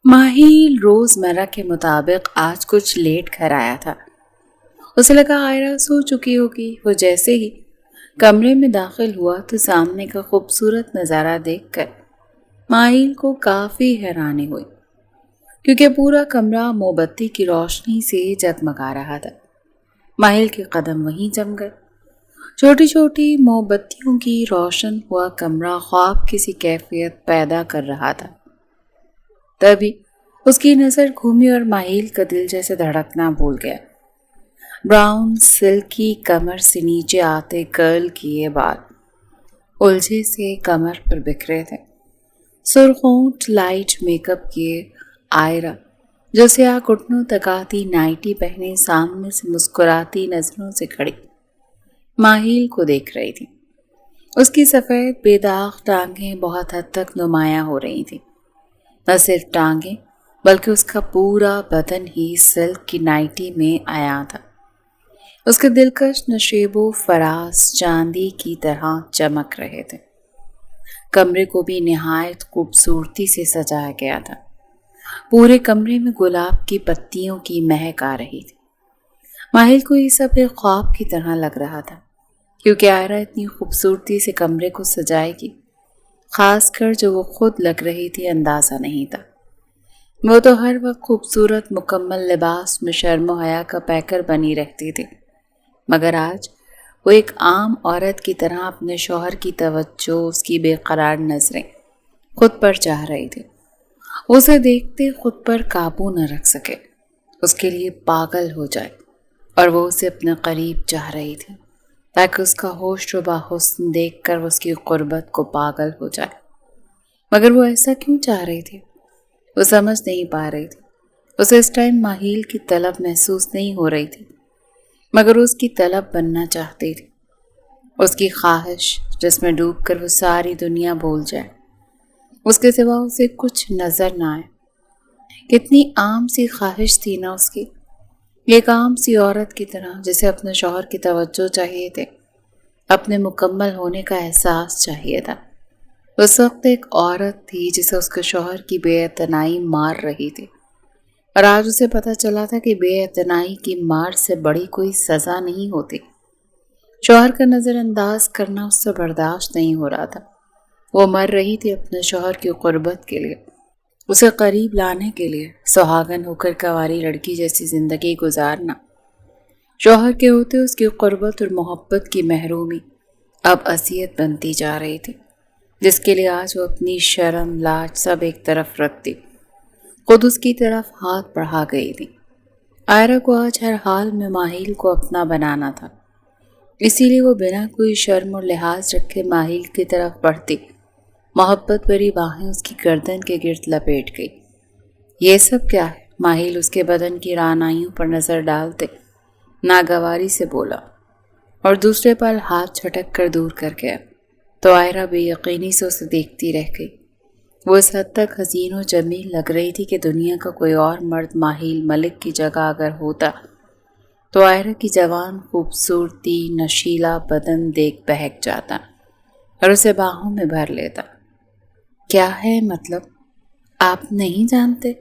ماہی روزمرہ کے مطابق آج کچھ لیٹ گھر آیا تھا۔ اسے لگا آئرہ سو چکی ہوگی۔ وہ جیسے ہی کمرے میں داخل ہوا تو سامنے کا خوبصورت نظارہ دیکھ کر ماہی کو کافی حیرانی ہوئی، کیونکہ پورا کمرہ موم بتی کی روشنی سے جگمگا رہا تھا۔ ماہی کے قدم وہیں جم گئے۔ چھوٹی چھوٹی موم بتیوں کی روشن ہوا کمرہ خواب کی سی کیفیت پیدا کر رہا تھا۔ تبھی اس کی نظر گھومی اور ماہی کا دل جیسے دھڑکنا بھول گیا۔ براؤن سلکی کمر سے نیچے آتے کرل کیے بال الجھے سے کمر پر بکھرے تھے۔ سرخ لائٹ میک اپ کیے آئرہ جو سیاہ گھٹنوں تک آتی نائٹی پہنے سامنے سے مسکراتی نظروں سے کھڑی ماہی کو دیکھ رہی تھی۔ اس کی سفید بے داغ ٹانگیں بہت حد تک نمایاں ہو رہی تھیں۔ نہ صرف ٹانگیں بلکہ اس کا پورا بدن ہی سلک کی نائٹی میں عیاں تھا۔ اس کے دلکش نشیب و فراز چاندی کی طرح چمک رہے تھے۔ کمرے کو بھی نہایت خوبصورتی سے سجایا گیا تھا۔ پورے کمرے میں گلاب کی پتیوں کی مہک آ رہی تھی۔ ماہی کو یہ سب ایک خواب کی طرح لگ رہا تھا، کیونکہ آئرہ اتنی خوبصورتی سے کمرے کو سجائے گی، خاص کر جو وہ خود لگ رہی تھی، اندازہ نہیں تھا۔ وہ تو ہر وقت خوبصورت مکمل لباس میں شرم و حیا کا پیکر بنی رہتی تھی، مگر آج وہ ایک عام عورت کی طرح اپنے شوہر کی توجہ، اس کی بے قرار نظریں خود پر چاہ رہی تھی۔ اسے دیکھتے خود پر قابو نہ رکھ سکے، اس کے لیے پاگل ہو جائے، اور وہ اسے اپنے قریب چاہ رہی تھی تاکہ اس کا ہوش و حسن دیکھ کر اس کی قربت کو پاگل ہو جائے۔ مگر وہ ایسا کیوں چاہ رہی تھی؟ وہ سمجھ نہیں پا رہی تھی۔ اسے اس ٹائم ماہی کی طلب محسوس نہیں ہو رہی تھی، مگر اس کی طلب بننا چاہتی تھی۔ اس کی خواہش جس میں ڈوب کر وہ ساری دنیا بھول جائے، اس کے سوا اسے کچھ نظر نہ آئے۔ کتنی عام سی خواہش تھی نا اس کی، ایک عام سی عورت کی طرح جسے اپنے شوہر کی توجہ چاہیے تھے، اپنے مکمل ہونے کا احساس چاہیے تھا۔ اس وقت ایک عورت تھی جسے اس کے شوہر کی بے اعتنائی مار رہی تھی، اور آج اسے پتہ چلا تھا کہ بے اعتنائی کی مار سے بڑی کوئی سزا نہیں ہوتی۔ شوہر کا نظر انداز کرنا اس سے برداشت نہیں ہو رہا تھا۔ وہ مر رہی تھی اپنے شوہر کی قربت کے لیے، اسے قریب لانے کے لیے، سہاگن ہو کر کنواری لڑکی جیسی زندگی گزارنا۔ شوہر کے ہوتے اس کی قربت اور محبت کی محرومی اب اذیت بنتی جا رہی تھی، جس کے لیے آج وہ اپنی شرم لاج سب ایک طرف رکھتی، خود اس کی طرف ہاتھ بڑھا گئی تھی۔ آئرہ کو آج ہر حال میں ماہی کو اپنا بنانا تھا، اسی لیے وہ بنا کوئی شرم اور لحاظ رکھے ماہی کی طرف بڑھتی، محبت بھری باہیں اس کی گردن کے گرد لپیٹ گئی۔ یہ سب کیا ہے؟ ماہی اس کے بدن کی رعنائیوں پر نظر ڈالتے ناگواری سے بولا، اور دوسرے پل ہاتھ جھٹک کر دور کر گیا۔ تو آئرہ بے یقینی سے اسے دیکھتی رہ گئی۔ وہ اس حد تک حسین و جمیل لگ رہی تھی کہ دنیا کا کوئی اور مرد ماہی ملک کی جگہ اگر ہوتا تو آئرہ کی جوان خوبصورتی، نشیلا بدن دیکھ بہک جاتا اور اسے باہوں میں بھر لیتا۔ کیا ہے مطلب؟ آپ نہیں جانتے؟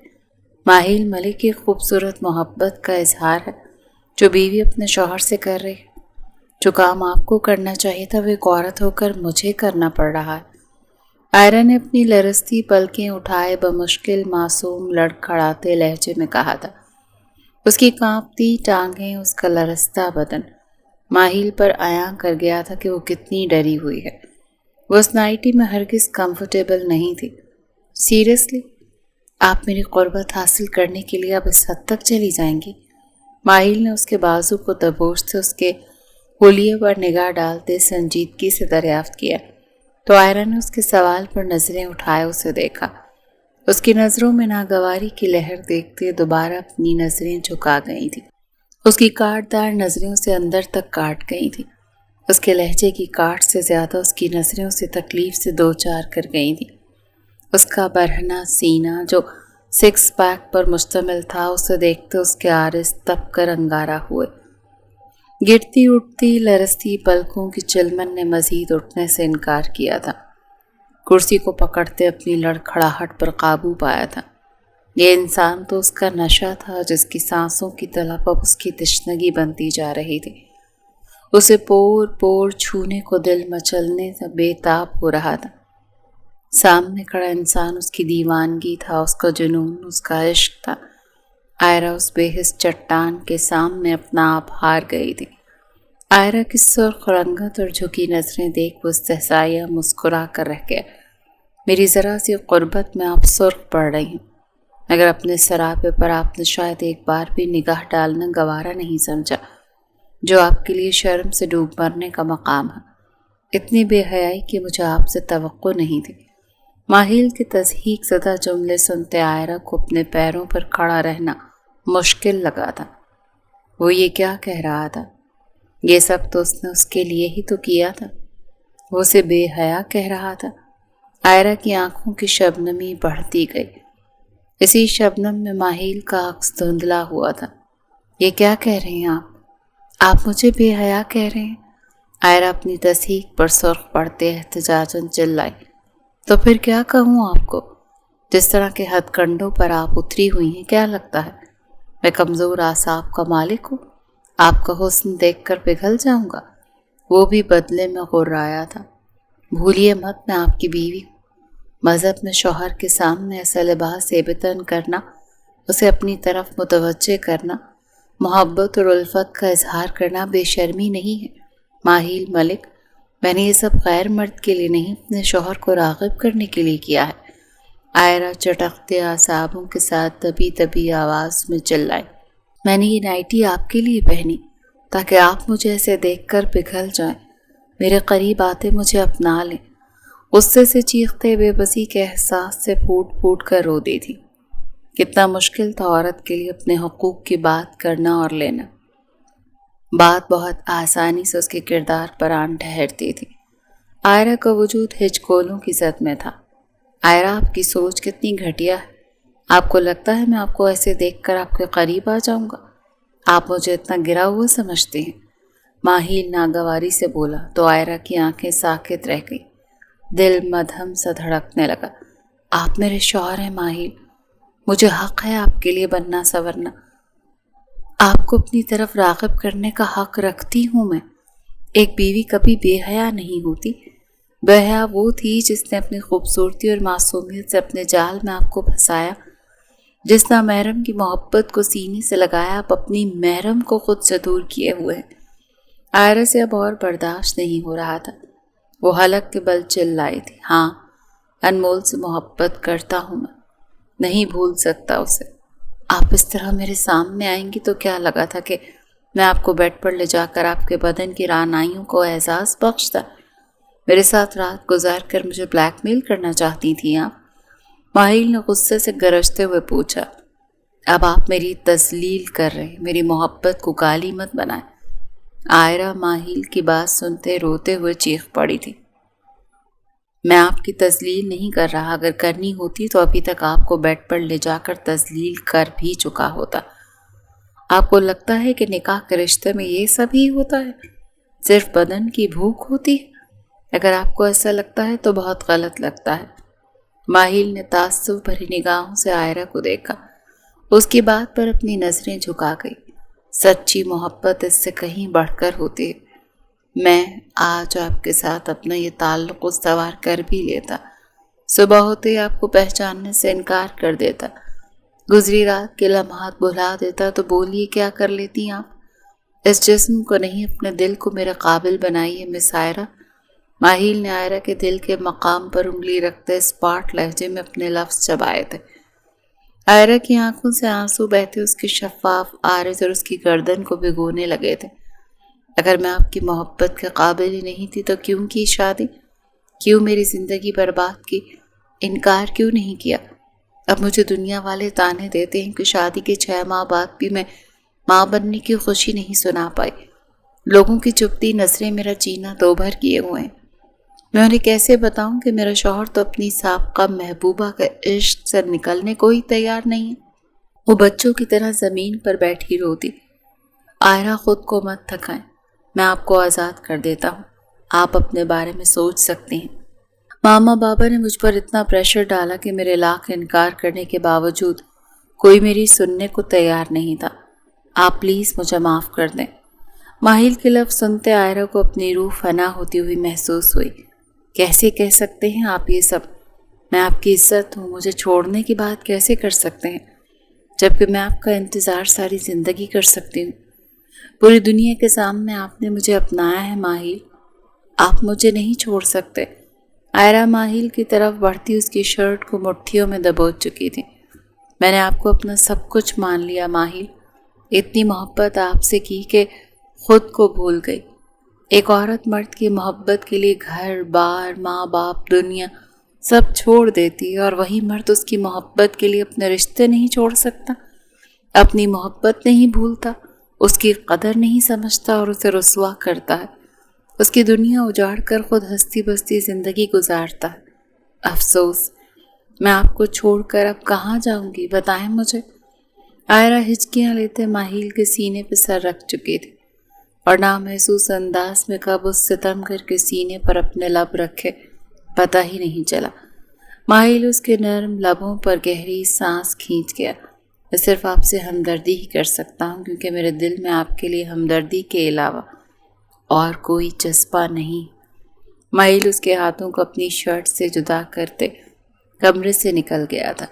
ماہی ملک کی خوبصورت محبت کا اظہار ہے جو بیوی اپنے شوہر سے کر رہی ہے۔ جو کام آپ کو کرنا چاہیے تھا وہ ایک عورت ہو کر مجھے کرنا پڑ رہا ہے۔ آئرہ نے اپنی لرزتی پلکیں اٹھائے بمشکل معصوم لڑکھڑاتے لہجے میں کہا تھا۔ اس کی کانپتی ٹانگیں، اس کا لرزتا بدن ماہی پر عیاں کر گیا تھا کہ وہ کتنی ڈری ہوئی ہے۔ وہ اس نائٹی میں ہرگز کمفرٹیبل نہیں تھی۔ سیریسلی؟ آپ میری قربت حاصل کرنے کے لیے اب اس حد تک چلی جائیں گی؟ ماہی نے اس کے بازو کو دبوچتے اس کے حلیے پر نگاہ ڈالتے سنجیدگی سے دریافت کیا، تو آئرہ نے اس کے سوال پر نظریں اٹھائے اسے دیکھا۔ اس کی نظروں میں ناگواری کی لہر دیکھتے دوبارہ اپنی نظریں جھکا گئی تھی۔ اس کی کاٹ دار نظریں اسے اندر تک کاٹ گئی تھی۔ اس کے لہجے کی کاٹ سے زیادہ اس کی نظریں اسے تکلیف سے دوچار کر گئی تھیں۔ اس کا برہنہ سینہ جو سکس پیک پر مشتمل تھا، اسے دیکھتے اس کے عارض تپ کر انگارہ ہوئے۔ گرتی اٹھتی لرزتی پلکوں کی چلمن نے مزید اٹھنے سے انکار کیا تھا۔ کرسی کو پکڑتے اپنی لڑکھڑاہٹ پر قابو پایا تھا۔ یہ انسان تو اس کا نشہ تھا جس کی سانسوں کی طلب اب اس کی تشنگی بنتی جا رہی تھی۔ اسے پور پور چھونے کو دل مچلنے سے بے تاب ہو رہا تھا۔ سامنے کھڑا انسان اس کی دیوانگی تھا، اس کا جنون، اس کا عشق تھا۔ آئرہ اس بے حس چٹان کے سامنے اپنا آپ ہار گئی تھی۔ آئرہ کی سرخ رنگت اور جھکی نظریں دیکھ وہ استحصائیہ مسکرا کر رہ گیا۔ میری ذرا سی قربت میں آپ سرخ پڑ رہی ہیں، مگر اپنے سراپے پر آپ نے شاید ایک بار بھی نگاہ ڈالنا گوارا نہیں سمجھا، جو آپ کے لیے شرم سے ڈوب مرنے کا مقام ہے۔ اتنی بے حیائی کی مجھے آپ سے توقع نہیں تھی۔ ماہیل کے تضحیک زدہ جملے سنتے آئرہ کو اپنے پیروں پر کھڑا رہنا مشکل لگا تھا۔ وہ یہ کیا کہہ رہا تھا؟ یہ سب تو اس نے اس کے لیے ہی تو کیا تھا۔ وہ اسے بے حیا کہہ رہا تھا۔ آئرہ کی آنکھوں کی شبنمی بڑھتی گئی۔ اسی شبنم میں ماہیل کا عکس دھندلا ہوا تھا۔ یہ کیا کہہ رہے ہیں آپ مجھے بے حیا کہہ رہے ہیں؟ آئرہ اپنی تصحیق پر سرخ پڑتے احتجاجاً چلائی۔ تو پھر کیا کہوں آپ کو؟ جس طرح کے ہتھ کنڈوں پر آپ اتری ہوئی ہیں، کیا لگتا ہے میں کمزور اعصاب کا مالک ہوں؟ آپ کا حسن دیکھ کر پگھل جاؤں گا؟ وہ بھی بدلے میں غرایا تھا۔ بھولیے مت میں آپ کی بیوی ہوں۔ مذہب میں شوہر کے سامنے ایسا لباس بطن کرنا، اسے اپنی طرف متوجہ کرنا، محبت اور الفت کا اظہار کرنا بے شرمی نہیں ہے۔ ماہیل ملک، میں نے یہ سب غیر مرد کے لیے نہیں، اپنے شوہر کو راغب کرنے کے لیے کیا ہے۔ آئرہ چٹکتے اعصابوں کے ساتھ دبی دبی آواز میں چلائی۔ میں نے یہ نائٹی آپ کے لیے پہنی تاکہ آپ مجھے ایسے دیکھ کر پگھل جائیں، میرے قریب آتے مجھے اپنا لیں۔ غصے سے چیختے بے بسی کے احساس سے پھوٹ پھوٹ کر رو دی تھی۔ کتنا مشکل تھا عورت کے لیے اپنے حقوق کی بات کرنا اور لینا۔ بات بہت آسانی سے اس کے کردار پر آن ٹھہرتی تھی۔ آئرہ کا وجود ہچکولوں کی زد میں تھا۔ آئرہ، آپ کی سوچ کتنی گھٹیا ہے۔ آپ کو لگتا ہے میں آپ کو ایسے دیکھ کر آپ کے قریب آ جاؤں گا؟ آپ مجھے اتنا گرا ہوا سمجھتے ہیں؟ ماہیل ناگواری سے بولا تو آئرہ کی آنکھیں ساکت رہ گئی۔ دل مدھم سا دھڑکنے لگا۔ آپ میرے شوہر ہیں ماہیل، مجھے حق ہے آپ کے لیے بننا سورنا۔ آپ کو اپنی طرف راغب کرنے کا حق رکھتی ہوں میں۔ ایک بیوی کبھی بے حیا نہیں ہوتی۔ بے حیا وہ تھی جس نے اپنی خوبصورتی اور معصومیت سے اپنے جال میں آپ کو پھنسایا، جس نہ محرم کی محبت کو سینے سے لگایا آپ اپنی محرم کو خود سے دور کیے ہوئے ہیں۔ آئرہ سے اب اور برداشت نہیں ہو رہا تھا۔ وہ حلق کے بل چلائی تھی۔ ہاں، انمول سے محبت کرتا ہوں میں، نہیں بھول سکتا اسے۔ آپ اس طرح میرے سامنے آئیں گی تو کیا لگا تھا کہ میں آپ کو بیڈ پر لے جا کر آپ کے بدن کی رعنائیوں کو اعزاز بخشتا؟ میرے ساتھ رات گزار کر مجھے بلیک میل کرنا چاہتی تھیں آپ؟ ماہیل نے غصے سے گرجتے ہوئے پوچھا۔ اب آپ میری تذلیل کر رہے ہیں، میری محبت کو گالی مت بنائیں۔ آئرہ ماہیل کی بات سنتے روتے ہوئے چیخ پڑی تھی۔ میں آپ کی تذلیل نہیں کر رہا، اگر کرنی ہوتی تو ابھی تک آپ کو بیڈ پر لے جا کر تذلیل کر بھی چکا ہوتا۔ آپ کو لگتا ہے کہ نکاح کے رشتے میں یہ سب ہی ہوتا ہے، صرف بدن کی بھوک ہوتی ہے؟ اگر آپ کو ایسا لگتا ہے تو بہت غلط لگتا ہے۔ ماہیل نے تعصب بھری نگاہوں سے آئرہ کو دیکھا۔ اس کی بات پر اپنی نظریں جھکا گئی۔ سچی محبت اس سے کہیں بڑھ کر ہوتی ہے۔ میں آج آپ کے ساتھ اپنا یہ تعلق استوار کر بھی لیتا، صبح ہوتے ہی آپ کو پہچاننے سے انکار کر دیتا، گزری رات کے لمحات بھلا دیتا، تو بولیے کیا کر لیتی آپ؟ اس جسم کو نہیں، اپنے دل کو میرے قابل بنائیے مس آئرہ۔ ماہیل نے آئرہ کے دل کے مقام پر انگلی رکھتے اسپاٹ لہجے میں اپنے لفظ چبائے تھے۔ آئرہ کی آنکھوں سے آنسو بہتے اس کی شفاف عارض اور اس کی گردن کو بھگونے لگے تھے۔ اگر میں آپ کی محبت کے قابل ہی نہیں تھی تو کیوں کی شادی؟ کیوں میری زندگی برباد کی؟ انکار کیوں نہیں کیا؟ اب مجھے دنیا والے تانے دیتے ہیں کہ شادی کے 6 ماہ بعد بھی میں ماں بننے کی خوشی نہیں سنا پائی۔ لوگوں کی چپتی نظریں میرا جینا دوبھر کیے ہوئے ہیں۔ میں انہیں کیسے بتاؤں کہ میرا شوہر تو اپنی سابقہ محبوبہ کے عشق سے نکلنے کو ہی تیار نہیں ہے؟ وہ بچوں کی طرح زمین پر بیٹھی روتی۔ آئرہ، خود کو مت تھکائیں، میں آپ کو آزاد کر دیتا ہوں، آپ اپنے بارے میں سوچ سکتے ہیں۔ ماما بابا نے مجھ پر اتنا پریشر ڈالا کہ میرے لاکھ انکار کرنے کے باوجود کوئی میری سننے کو تیار نہیں تھا۔ آپ پلیز مجھے معاف کر دیں۔ ماہل کے لفظ سنتے عائرہ کو اپنی روح فنا ہوتی ہوئی محسوس ہوئی۔ کیسے کہہ سکتے ہیں آپ یہ سب؟ میں آپ کی عزت ہوں، مجھے چھوڑنے کی بات کیسے کر سکتے ہیں جبکہ میں آپ کا انتظار ساری زندگی کر سکتی ہوں؟ پوری دنیا کے سامنے آپ نے مجھے اپنایا ہے ماہل، آپ مجھے نہیں چھوڑ سکتے۔ عائرہ ماہل کی طرف بڑھتی اس کی شرٹ کو مٹھیوں میں دبوچ چکی تھی۔ میں نے آپ کو اپنا سب کچھ مان لیا ماہل، اتنی محبت آپ سے کی کہ خود کو بھول گئی۔ ایک عورت مرد کی محبت کے لیے گھر بار، ماں باپ، دنیا سب چھوڑ دیتی، اور وہی مرد اس کی محبت کے لیے اپنے رشتے نہیں چھوڑ سکتا، اپنی محبت نہیں بھولتا، اس کی قدر نہیں سمجھتا اور اسے رسوا کرتا ہے، اس کی دنیا اجاڑ کر خود ہستی بستی زندگی گزارتا ہے۔ افسوس، میں آپ کو چھوڑ کر اب کہاں جاؤں گی، بتائیں مجھے۔ عائرہ ہچکیاں لیتے ماہل کے سینے پہ سر رکھ چکی تھی اور نامحسوس انداز میں کب اس ستم گر کے سینے پر اپنے لب رکھے پتہ ہی نہیں چلا۔ ماہل اس کے نرم لبوں پر گہری سانس کھینچ گیا۔ میں صرف آپ سے ہمدردی ہی کر سکتا ہوں کیونکہ میرے دل میں آپ کے لیے ہمدردی کے علاوہ اور کوئی جذبہ نہیں۔ ماہل اس کے ہاتھوں کو اپنی شرٹ سے جدا کرتے کمرے سے نکل گیا تھا۔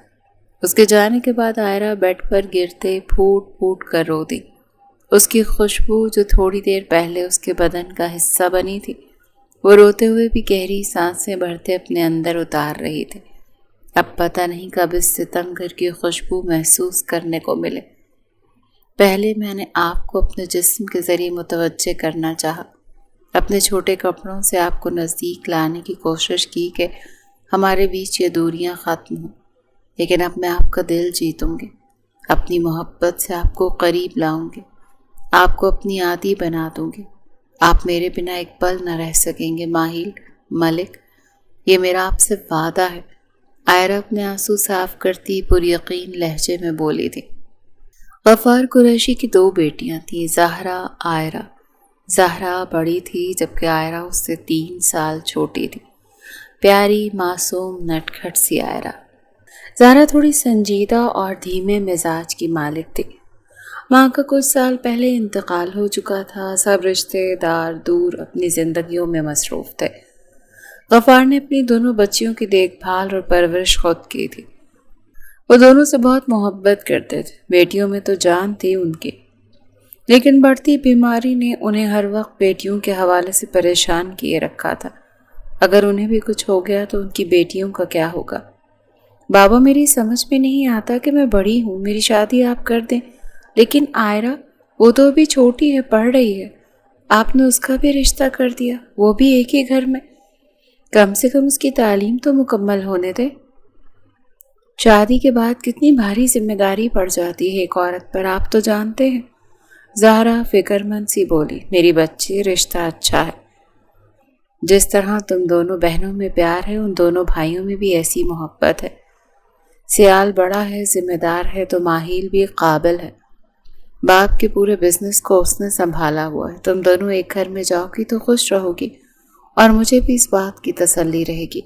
اس کے جانے کے بعد عائرہ بیڈ پر گرتے پھوٹ پھوٹ کر رو دی۔ اس کی خوشبو جو تھوڑی دیر پہلے اس کے بدن کا حصہ بنی تھی، وہ روتے ہوئے بھی گہری سانسیں بھرتے اپنے اندر اتار رہی تھی۔ اب پتہ نہیں کب اس ستم گھر کی خوشبو محسوس کرنے کو ملے۔ پہلے میں نے آپ کو اپنے جسم کے ذریعے متوجہ کرنا چاہا، اپنے چھوٹے کپڑوں سے آپ کو نزدیک لانے کی کوشش کی کہ ہمارے بیچ یہ دوریاں ختم ہوں، لیکن اب میں آپ کا دل جیتوں گی، اپنی محبت سے آپ کو قریب لاؤں گی، آپ کو اپنی عادی بنا دوں گی۔ آپ میرے بنا ایک پل نہ رہ سکیں گے ماہل ملک، یہ میرا آپ سے وعدہ ہے۔ عائرہ اپنے آنسو صاف کرتی پر یقین لہجے میں بولی تھی۔ غفار قریشی کی 2 بیٹیاں تھیں، زہرا، عائرہ۔ زہرا بڑی تھی جبکہ عائرہ اس سے 3 سال چھوٹی تھی۔ پیاری، معصوم، نٹکھٹ سی عائرہ۔ زہرا تھوڑی سنجیدہ اور دھیمے مزاج کی مالک تھی۔ ماں کا کچھ سال پہلے انتقال ہو چکا تھا، سب رشتے دار دور اپنی زندگیوں میں مصروف تھے۔ غفار نے اپنی دونوں بچیوں کی دیکھ بھال اور پرورش خود کی تھی۔ وہ دونوں سے بہت محبت کرتے تھے، بیٹیوں میں تو جان تھی ان کی، لیکن بڑھتی بیماری نے انہیں ہر وقت بیٹیوں کے حوالے سے پریشان کیے رکھا تھا۔ اگر انہیں بھی کچھ ہو گیا تو ان کی بیٹیوں کا کیا ہوگا؟ بابا، میری سمجھ میں نہیں آتا کہ میں بڑی ہوں، میری شادی آپ کر دیں، لیکن عائرہ وہ تو ابھی چھوٹی ہے، پڑھ رہی ہے، آپ نے اس کا بھی رشتہ کر دیا، وہ بھی ایک ہی گھر میں، کم سے کم اس کی تعلیم تو مکمل ہونے دے۔ شادی کے بعد کتنی بھاری ذمہ داری پڑ جاتی ہے ایک عورت پر، آپ تو جانتے ہیں۔ زہرا فکر مند سی بولی، میری بچی، رشتہ اچھا ہے، جس طرح تم دونوں بہنوں میں پیار ہے ان دونوں بھائیوں میں بھی ایسی محبت ہے۔ سیال بڑا ہے، ذمہ دار ہے تو ماہل بھی قابل ہے، باپ کے پورے بزنس کو اس نے سنبھالا ہوا ہے، تم دونوں ایک گھر میں جاؤ گی تو خوش رہو گی اور مجھے بھی اس بات کی تسلی رہے گی۔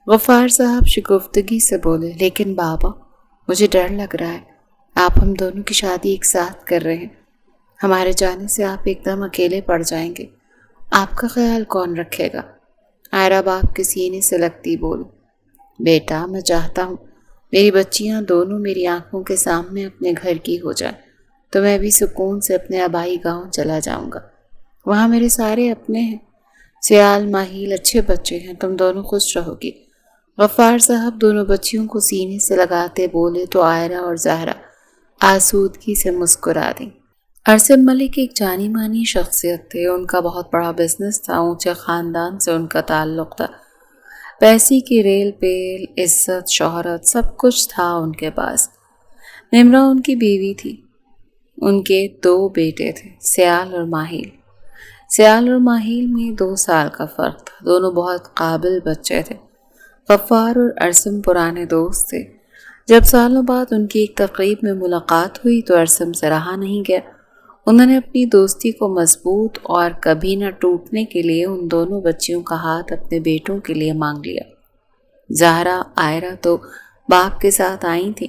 غفار صاحب شگفتگی سے بولے، لیکن بابا مجھے ڈر لگ رہا ہے، آپ ہم دونوں کی شادی ایک ساتھ کر رہے ہیں، ہمارے جانے سے آپ ایک دم اکیلے پڑ جائیں گے، آپ کا خیال کون رکھے گا؟ عائرہ باپ کے سینے سے لگتی بولی، بیٹا میں چاہتا ہوں میری بچیاں دونوں میری آنکھوں کے سامنے اپنے گھر کی ہو جائیں تو میں بھی سکون سے اپنے آبائی گاؤں چلا جاؤں گا، وہاں میرے سارے اپنے ہیں، سیال ماہل اچھے بچے ہیں، تم دونوں خوش رہو گی۔ غفار صاحب دونوں بچیوں کو سینے سے لگاتے بولے تو عائرہ اور زہرا آسودگی سے مسکرا دیں۔ ارسم ملک ایک جانی مانی شخصیت تھے، ان کا بہت بڑا بزنس تھا، اونچے خاندان سے ان کا تعلق تھا، پیسے کی ریل پیل، عزت، شہرت، سب کچھ تھا ان کے پاس۔ نمرہ ان کی بیوی تھی، ان کے 2 بیٹے تھے، سیال اور ماہل۔ سیال اور ماہل میں 2 سال کا فرق تھا، دونوں بہت قابل بچے تھے۔ غفار اور ارسم پرانے دوست تھے، جب سالوں بعد ان کی ایک تقریب میں ملاقات ہوئی تو ارسم سے رہا نہیں گیا، انہوں نے اپنی دوستی کو مضبوط اور کبھی نہ ٹوٹنے کے لیے ان دونوں بچیوں کا ہاتھ اپنے بیٹوں کے لیے مانگ لیا۔ زہرا، عائرہ تو باپ کے ساتھ آئی تھیں،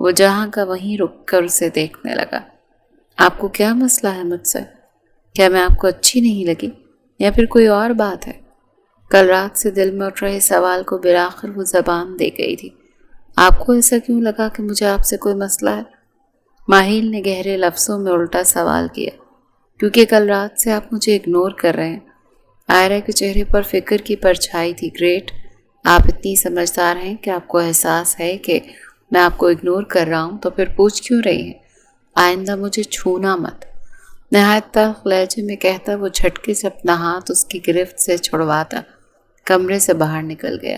وہ جہاں کا وہیں رک کر اسے دیکھنے لگا۔ آپ کو کیا مسئلہ ہے مجھ سے؟ کیا میں آپ کو اچھی نہیں لگی یا پھر کوئی اور بات ہے؟ کل رات سے دل میں اٹھ رہے سوال کو بالآخر وہ زبان دے گئی تھی۔ آپ کو ایسا کیوں لگا کہ مجھے آپ سے کوئی مسئلہ ہے؟ ماہیل نے گہرے لفظوں میں الٹا سوال کیا۔ کیونکہ کل رات سے آپ مجھے اگنور کر رہے ہیں۔ عائرہ کے چہرے پر فکر کی پرچھائی تھی۔ گریٹ، آپ اتنی سمجھدار ہیں کہ آپ کو احساس ہے کہ میں آپ کو اگنور کر رہا ہوں، تو پھر پوچھ کیوں رہی ہیں؟ آئندہ مجھے چھونا مت، نہایت تلخ لہجے میں کہتا وہ جھٹکے سے اپنا ہاتھ اس کی گرفت سے چھڑواتا کمرے سے باہر نکل گیا،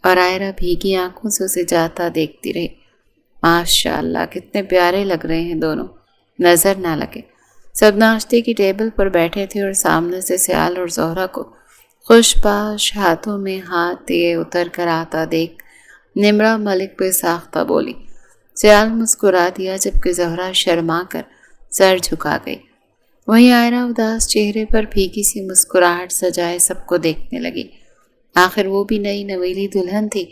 اور عائرہ بھیگی آنکھوں سے اسے جاتا دیکھتی رہی۔ ماشاء اللہ، کتنے پیارے لگ رہے ہیں دونوں، نظر نہ لگے۔ سب ناشتے کی ٹیبل پر بیٹھے تھے اور سامنے سے سیال اور زہرہ کو خوش پاش ہاتھوں میں ہاتھ دیے اتر کر آتا دیکھ نمرہ ملک بے ساختہ بولی۔ سیال مسکرا دیا جبکہ زہرہ شرما کر سر جھکا گئی۔ وہیں عائرہ اداس چہرے پر بھیگی سی مسکراہٹ سجائے سب کو دیکھنے لگی۔ آخر وہ بھی نئی نویلی دلہن تھی،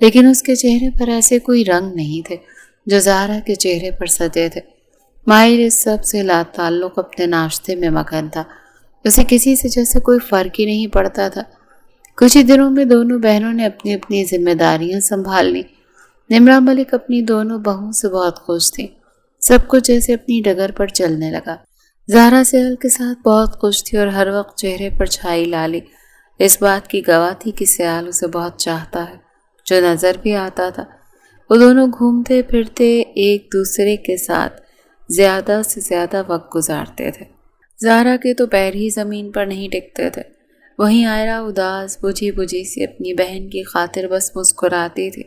لیکن اس کے چہرے پر ایسے کوئی رنگ نہیں تھے جو زہرہ کے چہرے پر سجے تھے۔ ماہر اس سب سے لا تعلق اپنے ناشتے میں مگن تھا۔ اسے کسی سے جیسے کوئی فرق ہی نہیں پڑتا تھا۔ کچھ ہی دنوں میں دونوں بہنوں نے اپنی اپنی ذمہ داریاں سنبھال لی۔ نمرہ ملک اپنی دونوں بہوؤں سے بہت خوش تھی۔ سب کچھ جیسے اپنی ڈگر پر چلنے لگا۔ زہرہ سیال کے ساتھ بہت خوش تھی اور ہر وقت چہرے پر چھائی لالی اس بات کی گواہ تھی کہ سیال اسے بہت چاہتا ہے، جو نظر بھی آتا تھا۔ وہ دونوں گھومتے پھرتے ایک دوسرے کے ساتھ زیادہ سے زیادہ وقت گزارتے تھے۔ زہرہ کے تو پیر ہی زمین پر نہیں ٹکتے تھے۔ وہیں عائرہ اداس بجھی بجھی سی اپنی بہن کی خاطر بس مسکراتی تھی۔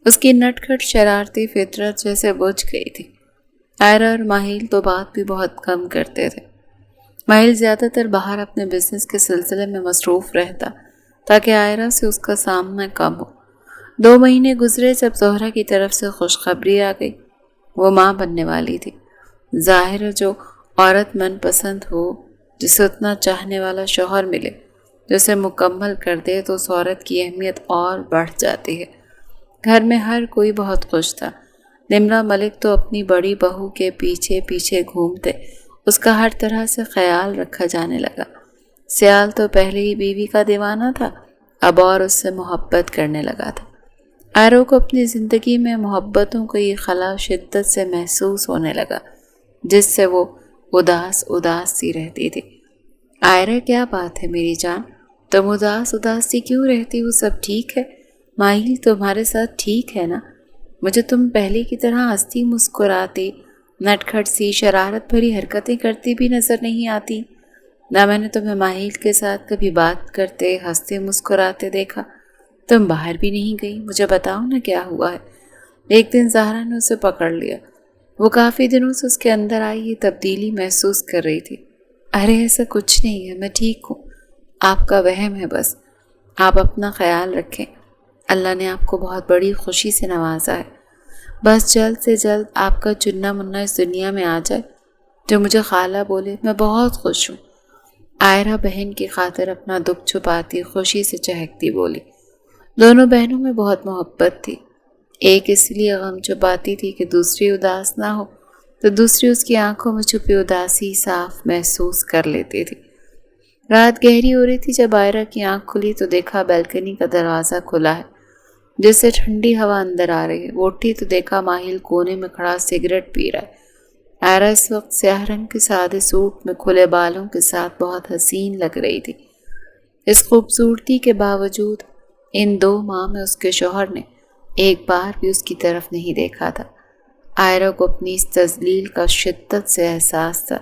اس کی نٹ کھٹ شرارتی فطرت جیسے بجھ گئی تھی۔ عائرہ اور ماہیل تو بات بھی بہت کم کرتے تھے۔ ماہیل زیادہ تر باہر اپنے بزنس کے سلسلے میں مصروف رہتا تاکہ عائرہ سے اس کا سامنا کم ہو۔ 2 مہینے گزرے جب زہرہ کی طرف سے خوشخبری آ گئی۔ وہ ماں بننے والی تھی۔ ظاہر ہے جو عورت من پسند ہو، جسے اتنا چاہنے والا شوہر ملے جو اسے مکمل کر دے، تو اس عورت کی اہمیت اور بڑھ جاتی ہے۔ گھر میں ہر کوئی بہت خوش تھا۔ نمرہ ملک تو اپنی بڑی بہو کے پیچھے پیچھے گھومتے اس کا ہر طرح سے خیال رکھا جانے لگا۔ سیال تو پہلے ہی بیوی کا دیوانہ تھا، اب اور اس سے محبت کرنے لگا تھا۔ عائرہ کو اپنی زندگی میں محبتوں کا یہ خلا شدت سے محسوس ہونے لگا، جس سے وہ اداس سی رہتی تھی۔ عائرہ، کیا بات ہے میری جان، تم اداس سی کیوں رہتی ہو؟ سب ٹھیک ہے؟ ماہیل تمہارے ساتھ ٹھیک ہے نا؟ مجھے تم پہلے کی طرح ہنستی مسکراتی نٹ کھٹ سی شرارت بھری حرکتیں کرتی بھی نظر نہیں آتی۔ نہ میں نے تمہیں ماہیل کے ساتھ کبھی بات کرتے ہنستے مسکراتے دیکھا۔ تم باہر بھی نہیں گئی، مجھے بتاؤ نا کیا ہوا ہے؟ ایک دن زہرہ نے اسے پکڑ لیا۔ وہ کافی دنوں سے اس کے اندر آئی یہ تبدیلی محسوس کر رہی تھی۔ ارے ایسا کچھ نہیں ہے، میں ٹھیک ہوں، آپ کا وہم ہے بس۔ آپ اپنا خیال رکھیں، اللہ نے آپ کو بہت بڑی خوشی سے نوازا ہے۔ بس جلد سے جلد آپ کا چننا مننا اس دنیا میں آ جائے، جو مجھے خالہ بولے، میں بہت خوش ہوں۔ عائرہ بہن کی خاطر اپنا دکھ چھپاتی خوشی سے چہکتی بولی۔ دونوں بہنوں میں بہت محبت تھی۔ ایک اس لیے غم چھپاتی تھی کہ دوسری اداس نہ ہو، تو دوسری اس کی آنکھوں میں چھپی اداسی صاف محسوس کر لیتی تھی۔ رات گہری ہو رہی تھی جب عائرہ کی آنکھ کھلی تو دیکھا بیلکنی کا دروازہ کھلا ہے، جس سے ٹھنڈی ہوا اندر آ رہی ہے۔ وہ اٹھی تو دیکھا ماہیل کونے میں کھڑا سگریٹ پی رہا ہے۔ عائرہ اس وقت سیاہ رنگ کے سادے سوٹ میں کھلے بالوں کے ساتھ بہت حسین لگ رہی تھی۔ اس خوبصورتی کے باوجود ان 2 ماہ میں اس کے شوہر نے ایک بار بھی اس کی طرف نہیں دیکھا تھا۔ عائرہ کو اپنی اس تذلیل کا شدت سے احساس تھا،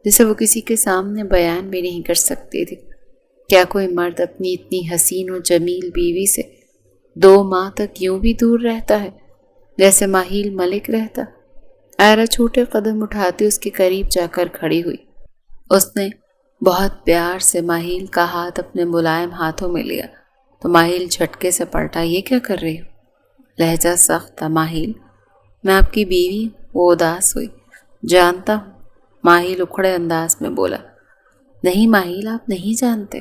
جسے وہ کسی کے سامنے بیان بھی نہیں کر سکتی تھی۔ کیا کوئی مرد اپنی اتنی حسین و جمیل بیوی سے 2 ماہ تک یوں بھی دور رہتا ہے جیسے ماہیل ملک رہتا؟ عائرہ چھوٹے قدم اٹھاتی اس کے قریب جا کر کھڑی ہوئی۔ اس نے بہت پیار سے ماہیل کا ہاتھ اپنے ملائم ہاتھوں میں لیا تو ماہیل جھٹکے سے پلٹا۔ یہ کیا کر رہی ہو؟ لہجہ سخت تھا۔ ماہیل، میں آپ کی بیوی ہوں۔ وہ اداس ہوئی۔ جانتا ہوں، ماہیل اکھڑے انداز میں بولا۔ نہیں ماہیل، آپ نہیں جانتے،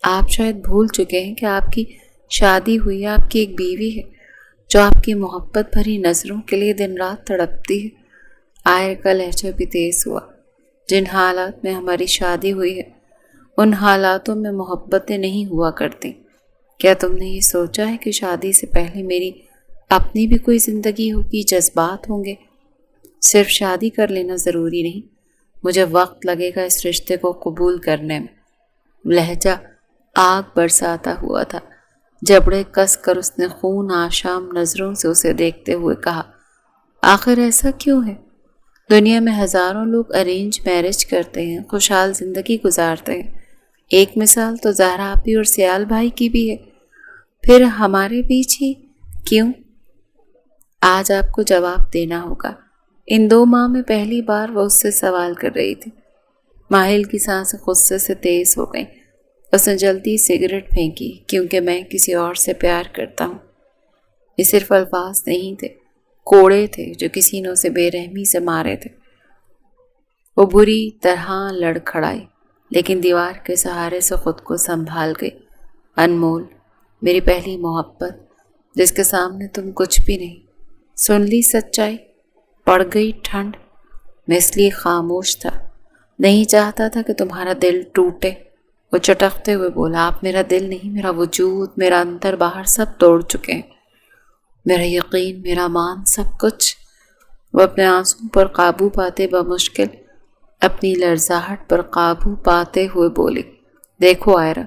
آپ شاید بھول چکے ہیں کہ آپ کی شادی ہوئی ہے، آپ کی ایک بیوی ہے۔ جو آپ کی محبت بھری نظروں کے لیے دن رات تڑپتی ہے۔ عائرہ کا لہجہ بھی تیز ہوا۔ جن حالات میں ہماری شادی ہوئی ہے ان حالاتوں میں محبتیں نہیں ہوا کرتی۔ کیا تم نے یہ سوچا ہے کہ شادی سے پہلے میری اپنی بھی کوئی زندگی ہوگی، جذبات ہوں گے؟ صرف شادی کر لینا ضروری نہیں، مجھے وقت لگے گا اس رشتے کو قبول کرنے میں۔ لہجہ آگ برساتا ہوا تھا۔ جبڑے کس کر اس نے خون آشام نظروں سے اسے دیکھتے ہوئے کہا، آخر ایسا کیوں ہے؟ دنیا میں ہزاروں لوگ ارینج میرج کرتے ہیں، خوشحال زندگی گزارتے ہیں۔ ایک مثال تو زہرا آپی اور سیال بھائی کی بھی ہے، پھر ہمارے بیچ ہی کیوں؟ آج آپ کو جواب دینا ہوگا۔ ان 2 ماہ میں پہلی بار وہ اس سے سوال کر رہی تھی۔ ماہل کی سانسیں غصے سے تیز ہو گئیں۔ اس نے جلدی سگریٹ پھینکی، کیونکہ میں کسی اور سے پیار کرتا ہوں۔ یہ صرف الفاظ نہیں تھے، کوڑے تھے جو کسی نے اسے بے رحمی سے مارے تھے۔ وہ بری طرح لڑکھڑائی، لیکن دیوار کے سہارے سے خود کو سنبھال گئی۔ انمول، میری پہلی محبت، جس کے سامنے تم کچھ بھی نہیں۔ سن لی سچائی؟ پڑ گئی ٹھنڈ؟ میں اس لیے خاموش تھا، نہیں چاہتا تھا کہ تمہارا دل ٹوٹے۔ وہ چٹکتے ہوئے بولا، آپ میرا دل نہیں، میرا وجود، میرا اندر باہر سب توڑ چکے ہیں، میرا یقین، میرا مان، سب کچھ۔ وہ اپنے آنسوں پر قابو پاتے بمشکل اپنی لرزاہٹ پر قابو پاتے ہوئے بولی، دیکھو عائرہ،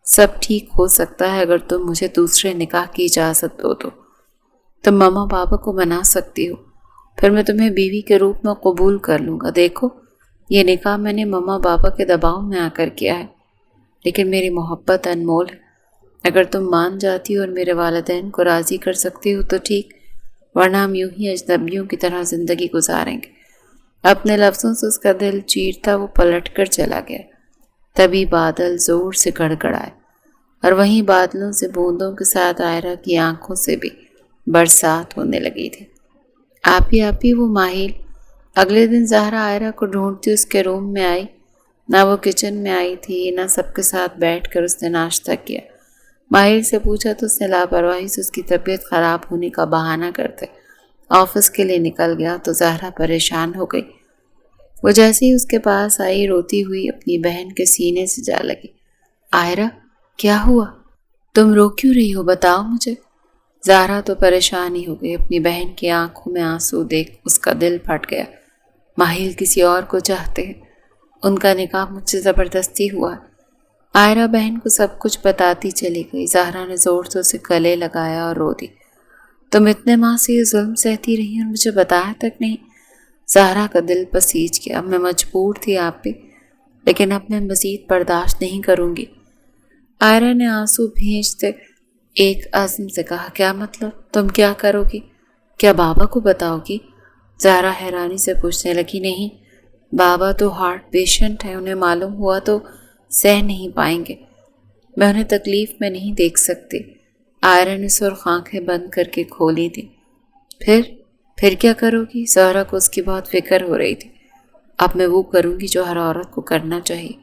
سب ٹھیک ہو سکتا ہے اگر تم مجھے دوسرے نکاح کی اجازت دو تو۔ تم ماما بابا کو منا سکتی ہو، پھر میں تمہیں بیوی کے روپ میں قبول کر لوں گا۔ دیکھو، یہ نکاح میں نے ماما بابا کے دباؤ میں آ کر کیا ہے، لیکن میری محبت انمول ہے۔ اگر تم مان جاتی ہو اور میرے والدین کو راضی کر سکتی ہو تو ٹھیک، ورنہ ہم یوں ہی اجنبیوں کی طرح زندگی گزاریں گے۔ اپنے لفظوں سے اس کا دل چیرتا وہ پلٹ کر چلا گیا۔ تبھی بادل زور سے گڑگڑائے، اور وہیں بادلوں سے بوندوں کے ساتھ عائرہ کی آنکھوں سے بھی برسات ہونے لگی تھی۔ آپ ہی وہ ماہل۔ اگلے دن زہرا عائرہ کو ڈھونڈتی اس کے روم میں آئی۔ نہ وہ کچن میں آئی تھی، نہ سب کے ساتھ بیٹھ کر اس نے ناشتہ کیا۔ ماہر سے پوچھا تو اس نے لاپرواہی سے اس کی طبیعت خراب ہونے کا بہانہ کرتے آفس کے لیے نکل گیا تو زہرا پریشان ہو گئی۔ وہ جیسے ہی اس کے پاس آئی، روتی ہوئی اپنی بہن کے سینے سے جا لگی۔ عائرہ، کیا ہوا؟ تم رو کیوں رہی ہو؟ بتاؤ مجھے۔ زہرا تو پریشان ہی ہو گئی۔ اپنی بہن کی آنکھوں میں آنسو دیکھ اس کا دل پھٹ گیا۔ ماہل کسی اور کو چاہتے ہیں، ان کا نکاح مجھ سے زبردستی ہوا۔ عائرہ بہن کو سب کچھ بتاتی چلی گئی۔ زہرا نے زور سے اسے گلے لگایا اور رو دی۔ تم اتنے ماہ سے یہ ظلم سہتی رہی اور مجھے بتایا تک نہیں؟ زہرا کا دل پسیج گیا۔ میں مجبور تھی آپ بھی، لیکن اب میں مزید برداشت نہیں کروں گی۔ عائرہ نے آنسو بھیجتے ایک عزم سے کہا، کیا مطلب؟ تم کیا کرو گی؟ کیا بابا کو بتاؤ گی؟ زہرا حیرانی سے پوچھنے لگی، نہیں، بابا تو ہارٹ پیشنٹ ہے، انہیں معلوم ہوا تو سہ نہیں پائیں گے، میں انہیں تکلیف میں نہیں دیکھ سکتی۔ عائرہ نے سرخ آنکھیں بند کر کے کھولی تھی۔ پھر کیا کرو گی؟ زہرا کو اس کی بہت فکر ہو رہی تھی۔ اب میں وہ کروں گی جو ہر عورت کو کرنا چاہیے،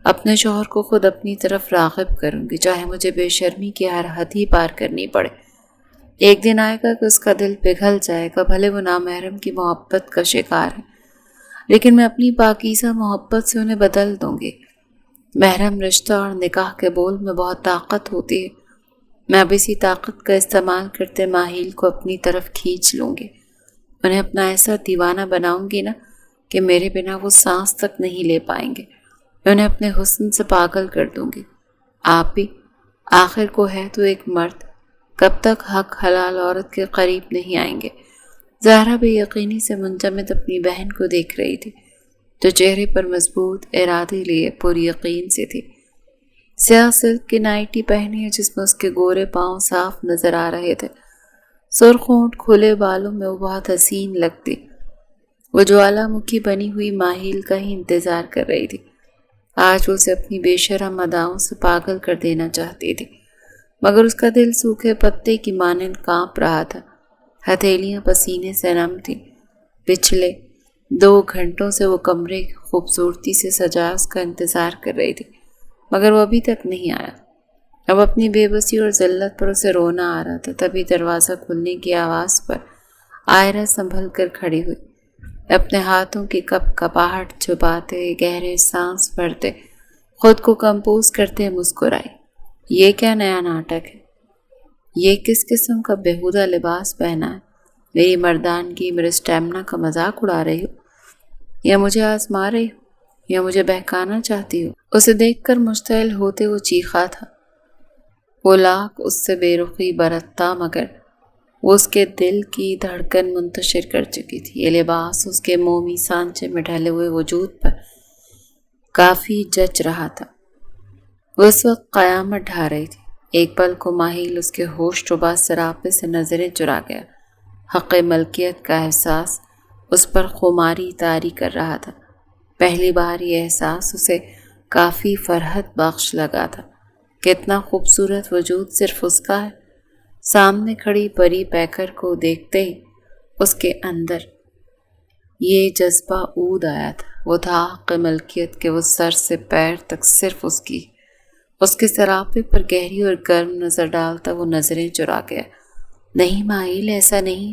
اپنے شوہر کو خود اپنی طرف راغب کروں گی، چاہے مجھے بے شرمی کی ہر حد ہی پار کرنی پڑے۔ ایک دن آئے گا کہ اس کا دل پگھل جائے گا، بھلے وہ نامحرم کی محبت کا شکار ہے، لیکن میں اپنی پاکیزہ محبت سے انہیں بدل دوں گی۔ محرم رشتہ اور نکاح کے بول میں بہت طاقت ہوتی ہے، میں اب اسی طاقت کا استعمال کرتے ماہل کو اپنی طرف کھینچ لوں گی، انہیں اپنا ایسا دیوانہ بناؤں گی نا کہ میرے بنا وہ سانس تک نہیں لے پائیں گے، میں انہیں اپنے حسن سے پاگل کر دوں گی۔ آپ بھی آخر کو ہے تو ایک مرد، کب تک حق حلال عورت کے قریب نہیں آئیں گے؟ زہرا بے یقینی سے منجمد اپنی بہن کو دیکھ رہی تھی، جو چہرے پر مضبوط ارادے لیے پوری یقین سے تھی۔ سیاہ سلک کی نائٹی پہنی ہے جس میں اس کے گورے پاؤں صاف نظر آ رہے تھے، سرخ ہونٹ کھلے بالوں میں وہ بہت حسین لگتی۔ وہ جوالا مکھی بنی ہوئی ماہل کا ہی انتظار کر رہی تھی۔ آج وہ اسے اپنی بے شرم اداؤں سے پاگل کر دینا چاہتی تھی، مگر اس کا دل سوکھے پتے کی مانند کانپ رہا تھا، ہتھیلیاں پسینے سے نم تھیں۔ پچھلے 2 گھنٹوں سے وہ کمرے کی خوبصورتی سے سجا اس کا انتظار کر رہی تھی، مگر وہ ابھی تک نہیں آیا۔ اب اپنی بے بسی اور ذلت پر اسے رونا آ رہا تھا۔ تبھی دروازہ کھلنے کی آواز پر عائرہ سنبھل کر کھڑی ہوئی، اپنے ہاتھوں کی کپ کپاہٹ چھپاتے، گہرے سانس بھرتے، خود کو کمپوز کرتے مسکرائی۔ یہ کیا نیا ناٹک ہے؟ یہ کس قسم کا بیہودہ لباس پہنا ہے؟ میری مردانگی، میرے اسٹیمنا کا مذاق اڑا رہی ہو، یا مجھے آزما رہی ہو، یا مجھے بہکانا چاہتی ہو؟ اسے دیکھ کر مشتعل ہوتے وہ چیخا تھا۔ وہ لاکھ اس سے بے رخی برتتا، مگر وہ اس کے دل کی دھڑکن منتشر کر چکی تھی۔ یہ لباس اس کے مومی سانچے میں ڈھلے ہوئے وجود پر کافی جچ رہا تھا۔ وہ اس وقت قیامت ڈھا رہی تھی۔ ایک پل کو ماہیل اس کے ہوش ربا سراپے سے نظریں چرا گیا۔ حق ملکیت کا احساس اس پر خماری طاری کر رہا تھا۔ پہلی بار یہ احساس اسے کافی فرحت بخش لگا تھا کہ اتنا خوبصورت وجود صرف اس کا ہے۔ سامنے کھڑی پری پیکر کو دیکھتے ہی اس کے اندر یہ جذبہ اود آیا تھا۔ وہ تھا حق ملکیت کے وہ سر سے پیر تک صرف اس کی۔ اس کے سراپے پر گہری اور گرم نظر ڈالتا وہ نظریں چرا گیا۔ نہیں ماہیل، ایسا نہیں،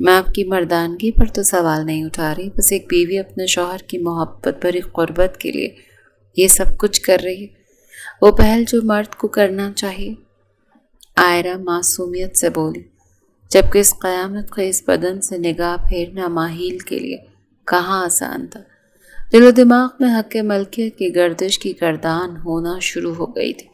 میں آپ کی مردانگی پر تو سوال نہیں اٹھا رہی، بس ایک بیوی اپنے شوہر کی محبت بھری قربت کے لیے یہ سب کچھ کر رہی ہے، وہ پہل جو مرد کو کرنا چاہیے۔ عائرہ معصومیت سے بولی، جبکہ اس قیامت کا اس بدن سے نگاہ پھیرنا ماہیل کے لیے کہاں آسان تھا۔ دل و دماغ میں حق ملکیت کی گردش کی گردان ہونا شروع ہو گئی تھی۔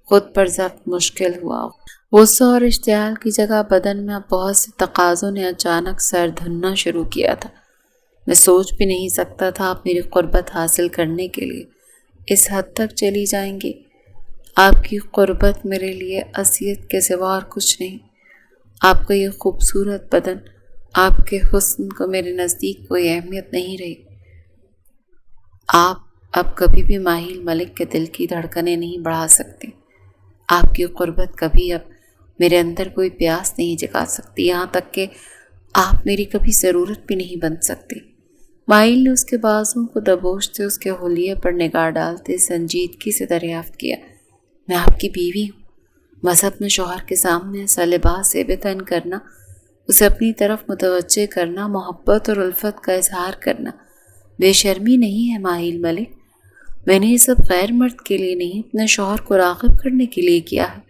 خود پر ضبط مشکل ہوا۔ غصہ اور اشتعال کی جگہ بدن میں اب بہت سے تقاضوں نے اچانک سر دھننا شروع کیا تھا۔ میں سوچ بھی نہیں سکتا تھا آپ میری قربت حاصل کرنے کے لیے اس حد تک چلی جائیں گی۔ آپ کی قربت میرے لیے اذیت کے سوا اور کچھ نہیں۔ آپ کا یہ خوبصورت بدن، آپ کے حسن کو میرے نزدیک کوئی اہمیت نہیں رہی۔ آپ اب کبھی بھی ماہیل ملک کے دل کی دھڑکنیں نہیں بڑھا سکتے۔ آپ کی قربت کبھی اب میرے اندر کوئی پیاس نہیں جگا سکتی، یہاں تک کہ آپ میری کبھی ضرورت بھی نہیں بن سکتی۔ ماہیل نے اس کے بازوں کو دبوچتے اس کے حلیے پر نگاہ ڈالتے سنجیدگی سے دریافت کیا۔ میں آپ کی بیوی ہوں۔ مذہب میں شوہر کے سامنے ایسا لباس بتن کرنا، اسے اپنی طرف متوجہ کرنا، محبت اور الفت کا اظہار کرنا بے شرمی نہیں ہے ماہیل ملک۔ میں نے یہ سب غیر مرد کے لیے نہیں، اپنے شوہر کو راغب کرنے کے لیے کیا ہے۔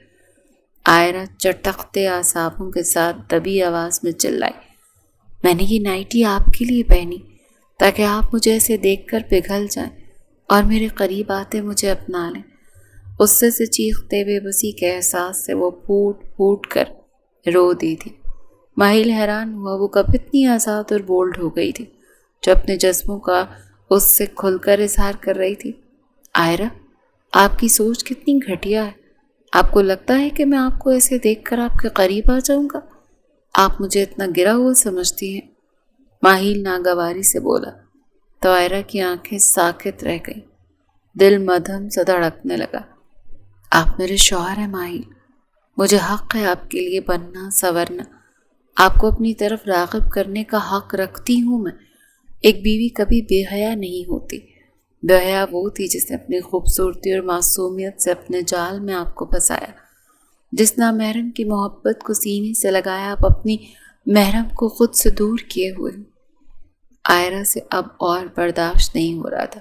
عائرہ چٹکتے اعصابوں کے ساتھ دبی آواز میں چلائی، میں نے یہ نائٹی آپ کے لیے پہنی تاکہ آپ مجھے ایسے دیکھ کر پگھل جائیں اور میرے قریب آتے مجھے اپنا لیں۔ غصے سے چیختے بے بسی کے احساس سے وہ پھوٹ پھوٹ کر رو دی تھی۔ ماہیل حیران ہوا، وہ کب اتنی آزاد اور بولڈ ہو گئی تھی جو اپنے جذبوں کا اس سے کھل کر اظہار کر رہی تھی۔ عائرہ، آپ کی سوچ کتنی گھٹیا ہے۔ آپ کو لگتا ہے کہ میں آپ کو ایسے دیکھ کر آپ کے قریب آ جاؤں گا؟ آپ مجھے اتنا گرا ہوا سمجھتی ہیں؟ ماہیل ناگواری سے بولا تو عائرہ کی آنکھیں ساکت رہ گئیں، دل مدھم سا دھڑکنے لگا۔ آپ میرے شوہر ہیں ماہیل، مجھے حق ہے آپ کے لیے بننا سنورنا، آپ کو اپنی طرف راغب کرنے کا حق رکھتی ہوں میں۔ ایک بیوی کبھی بے حیا نہیں ہوتی۔ بے حیا وہ تھی جس نے اپنی خوبصورتی اور معصومیت سے اپنے جال میں آپ کو پھنسایا، جس نامحرم کی محبت کو سینے سے لگایا آپ اپنی محرم کو خود سے دور کیے ہوئے۔ عائرہ سے اب اور برداشت نہیں ہو رہا تھا۔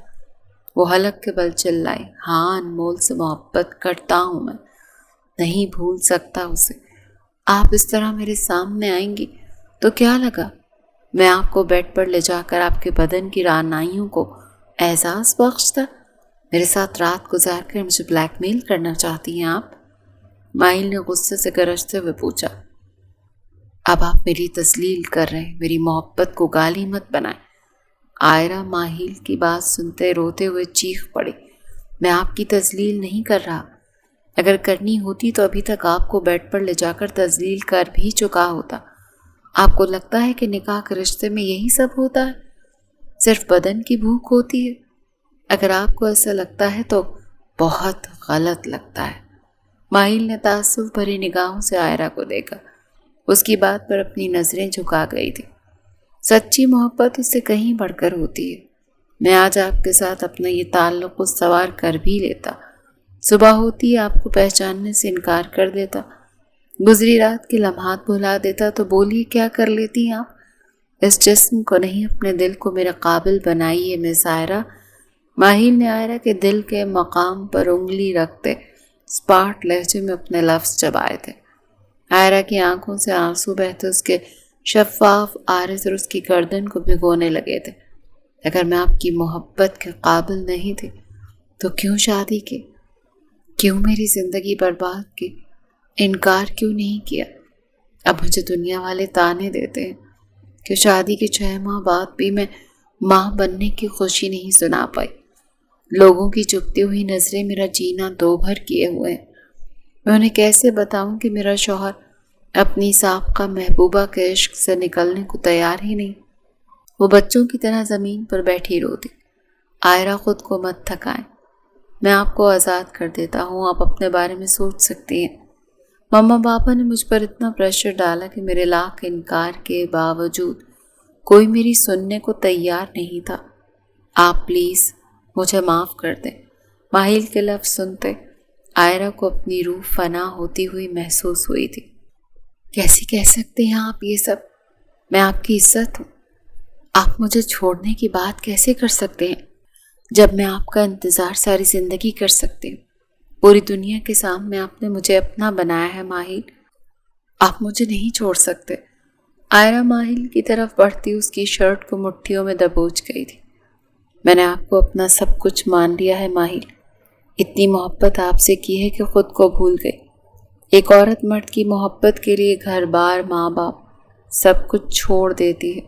وہ حلق کے بل چلائی، ہاں انمول سے محبت کرتا ہوں میں، نہیں بھول سکتا اسے۔ آپ اس طرح میرے سامنے آئیں گی تو کیا لگا میں آپ کو بیڈ پر لے جا کر آپ کے بدن کی رعنائیوں کو اعزاز بخشتا؟ میرے ساتھ رات گزار کر مجھے بلیک میل کرنا چاہتی ہیں آپ؟ ماہیل نے غصے سے گرجتے ہوئے پوچھا۔ اب آپ میری تذلیل کر رہے ہیں، میری محبت کو گالی مت بنائیں۔ عائرہ ماہیل کی بات سنتے روتے ہوئے چیخ پڑی، میں آپ کی تذلیل نہیں کر رہا، اگر کرنی ہوتی تو ابھی تک آپ کو بیڈ پر لے جا کر تذلیل کر بھی چکا ہوتا۔ آپ کو لگتا ہے کہ نکاح کے رشتے میں یہی سب ہوتا ہے، صرف بدن کی بھوک ہوتی ہے؟ اگر آپ کو ایسا لگتا ہے تو بہت غلط لگتا ہے۔ ماہیل نے تعصب بھری نگاہوں سے عائرہ کو دیکھا، اس کی بات پر اپنی نظریں جھکا گئی تھی۔ سچی محبت اس سے کہیں بڑھ کر ہوتی ہے۔ میں آج آپ کے ساتھ اپنا یہ تعلق استوار کر بھی لیتا، صبح ہوتی آپ کو پہچاننے سے انکار کر دیتا، گزری رات کے لمحات بھلا دیتا، تو بولیے کیا کر لیتی آپ؟ اس جسم کو نہیں اپنے دل کو میرے قابل بنائیے مس عائرہ۔ ماہر نے عائرہ کے دل کے مقام پر انگلی رکھتے اسپاٹ لہجے میں اپنے لفظ چبائے تھے۔ عائرہ کی آنکھوں سے آنسو بہتے اس کے شفاف عارض اور اس کی گردن کو بھگونے لگے تھے۔ اگر میں آپ کی محبت کے قابل نہیں تھی تو کیوں شادی کی؟ کیوں میری زندگی برباد کی؟ انکار کیوں نہیں کیا؟ اب مجھے دنیا والے تانے دیتے ہیں کہ شادی کے 6 ماہ بعد بھی میں ماں بننے کی خوشی نہیں سنا پائی۔ لوگوں کی چپتی ہوئی نظریں میرا جینا دو بھر کیے ہوئے ہیں۔ میں انہیں کیسے بتاؤں کہ میرا شوہر اپنی سابقہ محبوبہ کے عشق سے نکلنے کو تیار ہی نہیں۔ وہ بچوں کی طرح زمین پر بیٹھی روتی۔ عائرہ خود کو مت تھکائیں، میں آپ کو آزاد کر دیتا ہوں، آپ اپنے بارے میں سوچ سکتی ہیں۔ ماما پاپا نے مجھ پر اتنا پریشر ڈالا کہ میرے لاکھ انکار کے باوجود کوئی میری سننے کو تیار نہیں تھا۔ آپ پلیز مجھے معاف کر دیں۔ ماہر کے لفظ سنتے عائرہ کو اپنی روح فنا ہوتی ہوئی محسوس ہوئی تھی۔ کیسی کہہ سکتے ہیں آپ یہ سب؟ میں آپ کی عزت ہوں، آپ مجھے چھوڑنے کی بات کیسے کر سکتے ہیں جب میں آپ کا انتظار ساری زندگی کر سکتی ہوں؟ پوری دنیا کے سامنے آپ نے مجھے اپنا بنایا ہے ماہر، آپ مجھے نہیں چھوڑ سکتے۔ عائرہ ماہر کی طرف بڑھتی اس کی شرٹ کو مٹھیوں میں دبوچ گئی تھی۔ میں نے آپ کو اپنا سب کچھ مان لیا ہے ماہر، اتنی محبت آپ سے کی ہے کہ خود کو بھول گئی۔ ایک عورت مرد کی محبت کے لیے گھر بار ماں باپ سب کچھ چھوڑ دیتی ہے،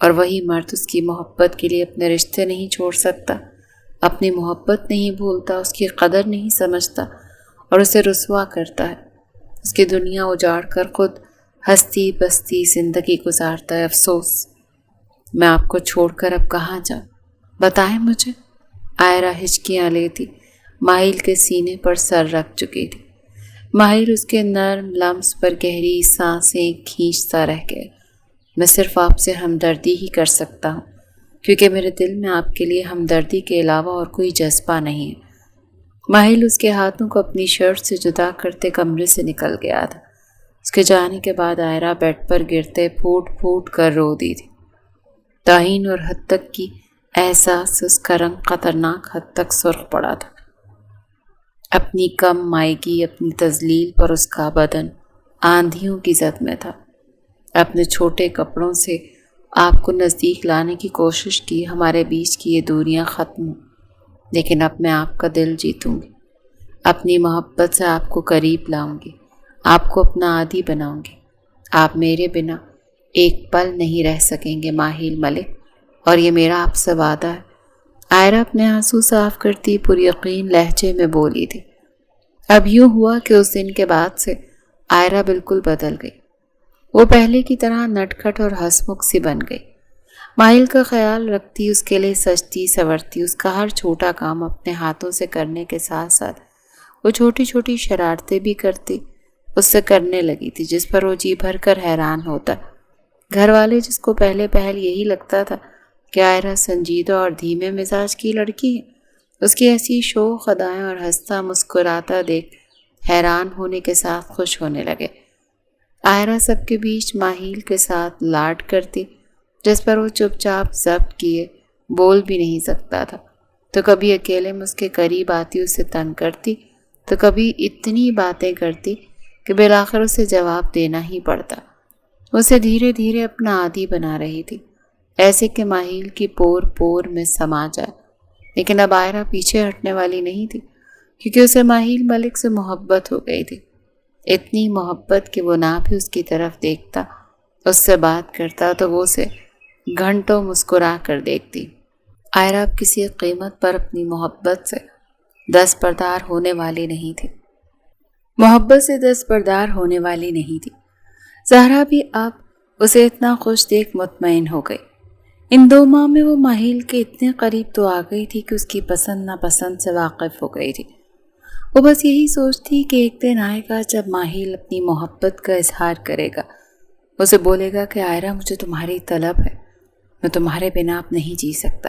اور وہی مرد اس کی محبت کے لیے اپنے رشتے نہیں چھوڑ سکتا، اپنی محبت نہیں بھولتا، اس کی قدر نہیں سمجھتا اور اسے رسوا کرتا ہے۔ اس کی دنیا اجاڑ کر خود ہستی بستی زندگی گزارتا ہے۔ افسوس، میں آپ کو چھوڑ کر اب کہاں جاؤں؟ بتائیں مجھے۔ عائرہ ہچکیاں لیتی ماہر کے سینے پر سر رکھ چکی تھی۔ ماہر اس کے نرم لمس پر گہری سانسیں کھینچتا رہ گیا۔ میں صرف آپ سے ہمدردی ہی کر سکتا ہوں، کیونکہ میرے دل میں آپ کے لیے ہمدردی کے علاوہ اور کوئی جذبہ نہیں ہے۔ ماہر اس کے ہاتھوں کو اپنی شرٹ سے جدا کرتے کمرے سے نکل گیا تھا۔ اس کے جانے کے بعد عائرہ بیڈ پر گرتے پھوٹ پھوٹ کر رو دی تھی۔ توہین اور حد تک کی احساس سے اس کا رنگ خطرناک حد تک سرخ پڑا تھا۔ اپنی کم مائیگی، اپنی تذلیل پر اس کا بدن آندھیوں کی زد میں تھا۔ اپنے چھوٹے کپڑوں سے آپ کو نزدیک لانے کی کوشش کی، ہمارے بیچ کی یہ دوریاں ختم ہوں، لیکن اب میں آپ کا دل جیتوں گی، اپنی محبت سے آپ کو قریب لاؤں گی، آپ کو اپنا عادی بناؤں گی۔ آپ میرے بنا ایک پل نہیں رہ سکیں گے ماہر ملک، اور یہ میرا آپ سے وعدہ ہے۔ عائرہ اپنے آنسو صاف کرتی پر یقین لہجے میں بولی تھی۔ اب یوں ہوا کہ اس دن کے بعد سے عائرہ بالکل بدل گئی۔ وہ پہلے کی طرح نٹکھٹ اور ہنسمکھ سی بن گئی۔ ماہر کا خیال رکھتی، اس کے لیے سجتی سنورتی، اس کا ہر چھوٹا کام اپنے ہاتھوں سے کرنے کے ساتھ ساتھ وہ چھوٹی چھوٹی شرارتیں بھی کرتی اس سے کرنے لگی تھی، جس پر وہ جی بھر کر حیران ہوتا۔ گھر والے، جس کو پہلے پہل یہی لگتا تھا کہ عائرہ سنجیدہ اور دھیمے مزاج کی لڑکی ہے، اس کی ایسی شوخ ادائیں اور ہنستا مسکراتا دیکھ حیران ہونے کے ساتھ خوش ہونے لگے۔ عائرہ سب کے بیچ ماہر کے ساتھ لاڈ کرتی، جس پر وہ چپ چاپ ضبط کیے بول بھی نہیں سکتا تھا۔ تو کبھی اکیلے میں اس کے قریب آتی، اسے تنگ کرتی، تو کبھی اتنی باتیں کرتی کہ بالآخر اسے جواب دینا ہی پڑتا۔ اسے دھیرے دھیرے اپنا عادی بنا رہی تھی، ایسے کہ ماہر کی پور پور میں سما جائے۔ لیکن اب عائرہ پیچھے ہٹنے والی نہیں تھی، کیونکہ اسے ماہر ملک سے محبت ہو گئی تھی۔ اتنی محبت کہ وہ نہ بھی اس کی طرف دیکھتا، اس سے بات کرتا تو وہ اسے گھنٹوں مسکرا کر دیکھتی۔ عائرہ اب کسی قیمت پر اپنی محبت سے دستبردار ہونے والی نہیں تھی، محبت سے دستبردار ہونے والی نہیں تھی۔ زہرا بھی اب اسے اتنا خوش دیکھ مطمئن ہو گئی۔ ان 2 ماہ میں وہ ماہر کے اتنے قریب تو آ گئی تھی کہ اس کی پسند ناپسند سے واقف ہو گئی تھی۔ وہ بس یہی سوچتی کہ ایک دن آئے گا جب ماہر اپنی محبت کا اظہار کرے گا، اسے بولے گا کہ عائرہ مجھے تمہاری طلب ہے، میں تمہارے بنا اب نہیں جی سکتا۔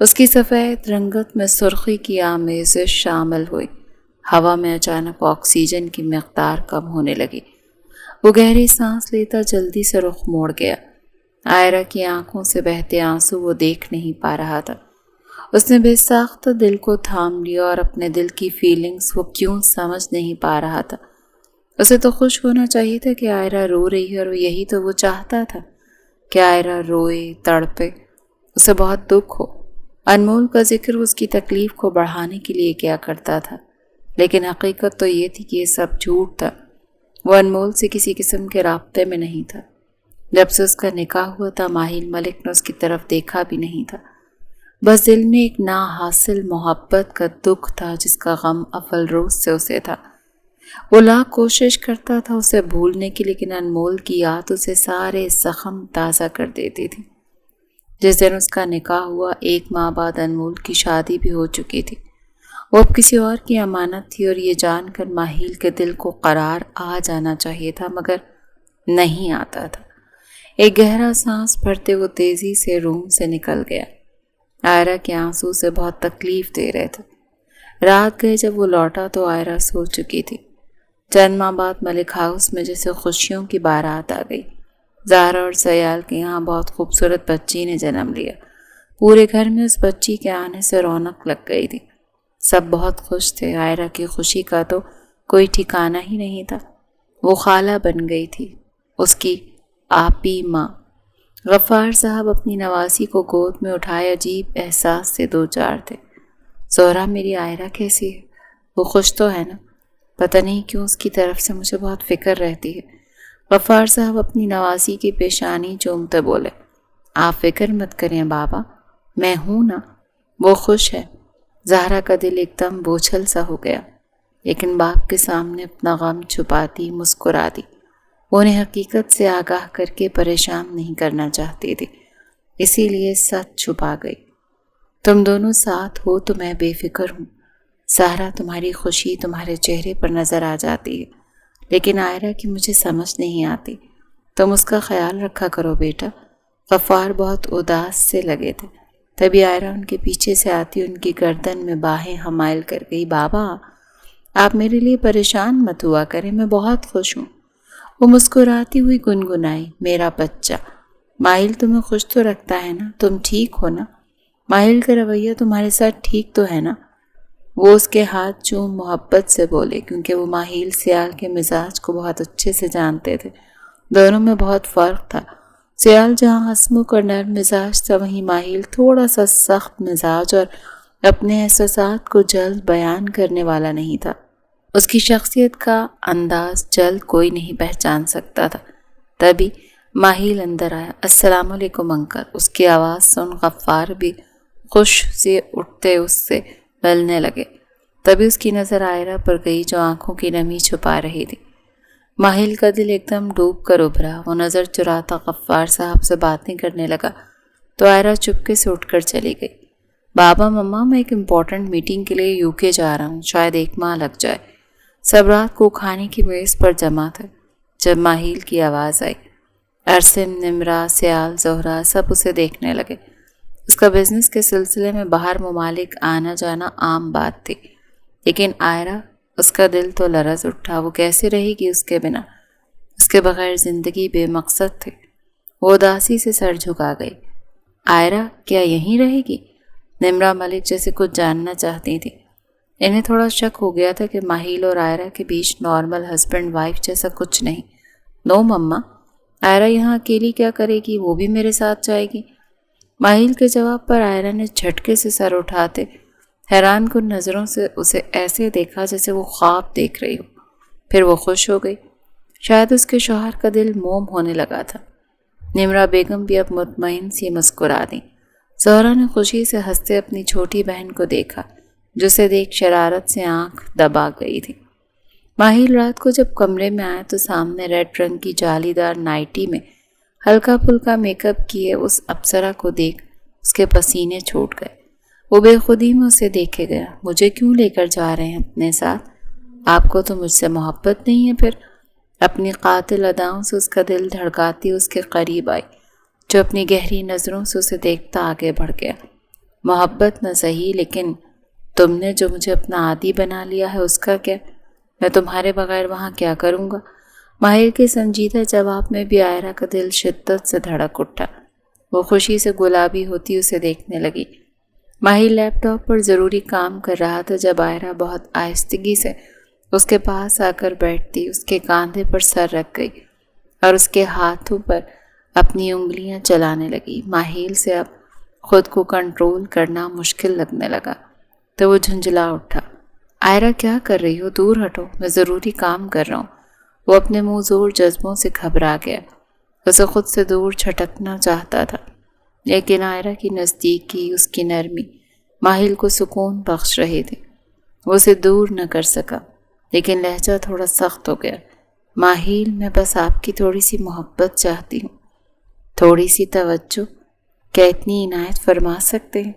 اس کی سفید رنگت میں سرخی کی آمیزش شامل ہوئی۔ ہوا میں اچانک آکسیجن کی مقدار کم ہونے لگی۔ وہ گہری سانس لیتا جلدی سے رخ موڑ گیا۔ عائرہ کی آنکھوں سے بہتے آنسو وہ دیکھ نہیں پا رہا تھا۔ اس نے بے ساختہ دل کو تھام لیا اور اپنے دل کی فیلنگز وہ کیوں سمجھ نہیں پا رہا تھا۔ اسے تو خوش ہونا چاہیے تھا کہ عائرہ رو رہی ہے، اور یہی تو وہ چاہتا تھا کہ عائرہ روئے، تڑپے، اسے بہت دکھ ہو۔ انمول کا ذکر اس کی تکلیف کو بڑھانے کے لیے کیا کرتا تھا، لیکن حقیقت تو یہ تھی کہ یہ سب جھوٹ تھا۔ وہ انمول سے کسی قسم کے رابطے میں نہیں تھا۔ جب سے اس کا نکاح ہوا تھا ماہل ملک نے اس کی طرف دیکھا بھی نہیں تھا۔ بس دل میں ایک نا حاصل محبت کا دکھ تھا جس کا غم اول روز سے اسے تھا۔ وہ لاکھ کوشش کرتا تھا اسے بھولنے کی، لیکن انمول کی یاد اسے سارے زخم تازہ کر دیتی تھی۔ جس دن اس کا نکاح ہوا 1 ماہ بعد انمول کی شادی بھی ہو چکی تھی۔ وہ اب کسی اور کی امانت تھی، اور یہ جان کر ماہل کے دل کو قرار آ جانا چاہیے تھا، مگر نہیں آتا تھا۔ ایک گہرا سانس بھرتے وہ تیزی سے روم سے نکل گیا۔ عائرہ کے آنسو سے بہت تکلیف دے رہے تھے۔ رات گئے جب وہ لوٹا تو عائرہ سو چکی تھی۔ چند ماہ بعد ملک ہاؤس میں جیسے خوشیوں کی بارات آ گئی۔ زہرا اور سیال کے یہاں بہت خوبصورت بچی نے جنم لیا۔ پورے گھر میں اس بچی کے آنے سے رونق لگ گئی تھی۔ سب بہت خوش تھے۔ عائرہ کی خوشی کا تو کوئی ٹھکانہ ہی نہیں تھا۔ وہ خالہ بن گئی تھی، اس کی آپی ماں۔ غفار صاحب اپنی نواسی کو گود میں اٹھائے عجیب احساس سے دوچار تھے۔ زہرا میری عائرہ کیسی ہے؟ وہ خوش تو ہے نا؟ پتہ نہیں کیوں اس کی طرف سے مجھے بہت فکر رہتی ہے۔ غفار صاحب اپنی نواسی کی پیشانی چومتے بولے، آپ فکر مت کریں بابا، میں ہوں نا، وہ خوش ہے۔ زہرا کا دل ایک دم بوچھل سا ہو گیا، لیکن باپ کے سامنے اپنا غم چھپاتی مسکرا دی۔ وہ انہیں حقیقت سے آگاہ کر کے پریشان نہیں کرنا چاہتی تھی، اسی لیے سچ چھپا گئی۔ تم دونوں ساتھ ہو تو میں بے فکر ہوں۔ زہرا تمہاری خوشی تمہارے چہرے پر نظر آ جاتی ہے، لیکن عائرہ کی مجھے سمجھ نہیں آتی۔ تم اس کا خیال رکھا کرو بیٹا۔ غفار بہت اداس سے لگے تھے، تبھی عائرہ ان کے پیچھے سے آتی ان کی گردن میں باہیں حمائل کر گئی۔ بابا آپ میرے لیے پریشان مت ہوا کریں، میں بہت خوش ہوں۔ وہ مسکراتی ہوئی گنگنائی، میرا بچہ ماہل تمہیں خوش تو رکھتا ہے نا؟ تم ٹھیک ہو نا؟ ماہل کا رویہ تمہارے ساتھ ٹھیک تو ہے نا؟ وہ اس کے ہاتھ چوم محبت سے بولے، کیونکہ وہ ماہل سیال کے مزاج کو بہت اچھے سے جانتے تھے۔ دونوں میں بہت فرق تھا۔ سیال جہاں ہنسمکھ اور نرم مزاج تھا، وہیں ماہل تھوڑا سا سخت مزاج اور اپنے احساسات کو جلد بیان کرنے والا نہیں تھا۔ اس کی شخصیت کا انداز جلد کوئی نہیں پہچان سکتا تھا۔ تبھی ماہل اندر آیا۔ السلام علیکم انکل۔ اس کی آواز سن غفار بھی خوش سے اٹھتے اس سے ملنے لگے۔ تبھی اس کی نظر عائرہ پر گئی جو آنکھوں کی نمی چھپا رہی تھی۔ ماہل کا دل ایک دم ڈوب کر ابھرا۔ وہ نظر چراتا غفار صاحب سے باتیں کرنے لگا تو عائرہ چپکے سے اٹھ کر چلی گئی۔ بابا مما میں ایک امپورٹنٹ میٹنگ کے لیے UK جا رہا ہوں، شاید 1 ماہ لگ جائے۔ سب رات کو کھانے کی میز پر جمع تھے جب ماہل کی آواز آئی۔ ارسم، نمرا، سیال، زہرا سب اسے دیکھنے لگے۔ اس کا بزنس کے سلسلے میں باہر ممالک آنا جانا عام بات تھی، لیکن عائرہ اس کا دل تو لرز اٹھا۔ وہ کیسے رہے گی اس کے بنا؟ اس کے بغیر زندگی بے مقصد تھی۔ وہ اداسی سے سر جھکا گئی۔ عائرہ کیا یہیں رہے گی؟ نمرا ملک جیسے کچھ جاننا چاہتی تھی۔ انہیں تھوڑا شک ہو گیا تھا کہ ماہل اور عائرہ کے بیچ نارمل ہسبینڈ وائف جیسا کچھ نہیں۔ نو مما، عائرہ یہاں اکیلی کیا کرے گی؟ وہ بھی میرے ساتھ جائے گی؟ ماہل کے جواب پر عائرہ نے جھٹکے سے سر اٹھاتے حیران کن نظروں سے اسے ایسے دیکھا جیسے وہ خواب دیکھ رہی ہو۔ پھر وہ خوش ہو گئی۔ شاید اس کے شوہر کا دل موم ہونے لگا تھا۔ نمرا بیگم بھی اب مطمئن سی مسکرا دی۔ زہرا نے خوشی سے ہنستے اپنی چھوٹی بہن کو دیکھا جسے دیکھ شرارت سے آنکھ دبا گئی تھی۔ ماہل رات کو جب کمرے میں آیا تو سامنے ریڈ رنگ کی جالی دار نائٹی میں ہلکا پھلکا میک اپ کیے اس اپسرا کو دیکھ اس کے پسینے چھوٹ گئے۔ وہ بے خودی میں اسے دیکھے گیا۔ مجھے کیوں لے کر جا رہے ہیں اپنے ساتھ؟ آپ کو تو مجھ سے محبت نہیں ہے پھر؟ اپنی قاتل اداؤں سے اس کا دل دھڑکاتی اس کے قریب آئی، جو اپنی گہری نظروں سے اسے دیکھتا آگے بڑھ گیا۔ محبت نہ صحیح، لیکن تم نے جو مجھے اپنا عادی بنا لیا ہے اس کا کیا؟ میں تمہارے بغیر وہاں کیا کروں گا؟ ماہر کے سنجیدہ جواب میں بھی عائرہ کا دل شدت سے دھڑک اٹھا۔ وہ خوشی سے گلابی ہوتی اسے دیکھنے لگی۔ ماہر لیپ ٹاپ پر ضروری کام کر رہا تھا جب عائرہ بہت آہستگی سے اس کے پاس آ کر بیٹھتی، اس کے کاندھے پر سر رکھ گئی اور اس کے ہاتھوں پر اپنی انگلیاں چلانے لگی۔ ماہر سے اب خود کو کنٹرول کرنا مشکل لگنے لگا تو وہ جھنجھلا اٹھا۔ عائرہ کیا کر رہی ہو؟ دور ہٹو، میں ضروری کام کر رہا ہوں۔ وہ اپنے منہ زور جذبوں سے گھبرا گیا۔ اسے خود سے دور چھٹکنا چاہتا تھا، لیکن عائرہ کی نزدیکی، اس کی نرمی ماہر کو سکون بخش رہے تھے۔ وہ اسے دور نہ کر سکا، لیکن لہجہ تھوڑا سخت ہو گیا۔ ماہر، میں بس آپ کی تھوڑی سی محبت چاہتی ہوں، تھوڑی سی توجہ، کیا اتنی عنایت فرما سکتے ہیں؟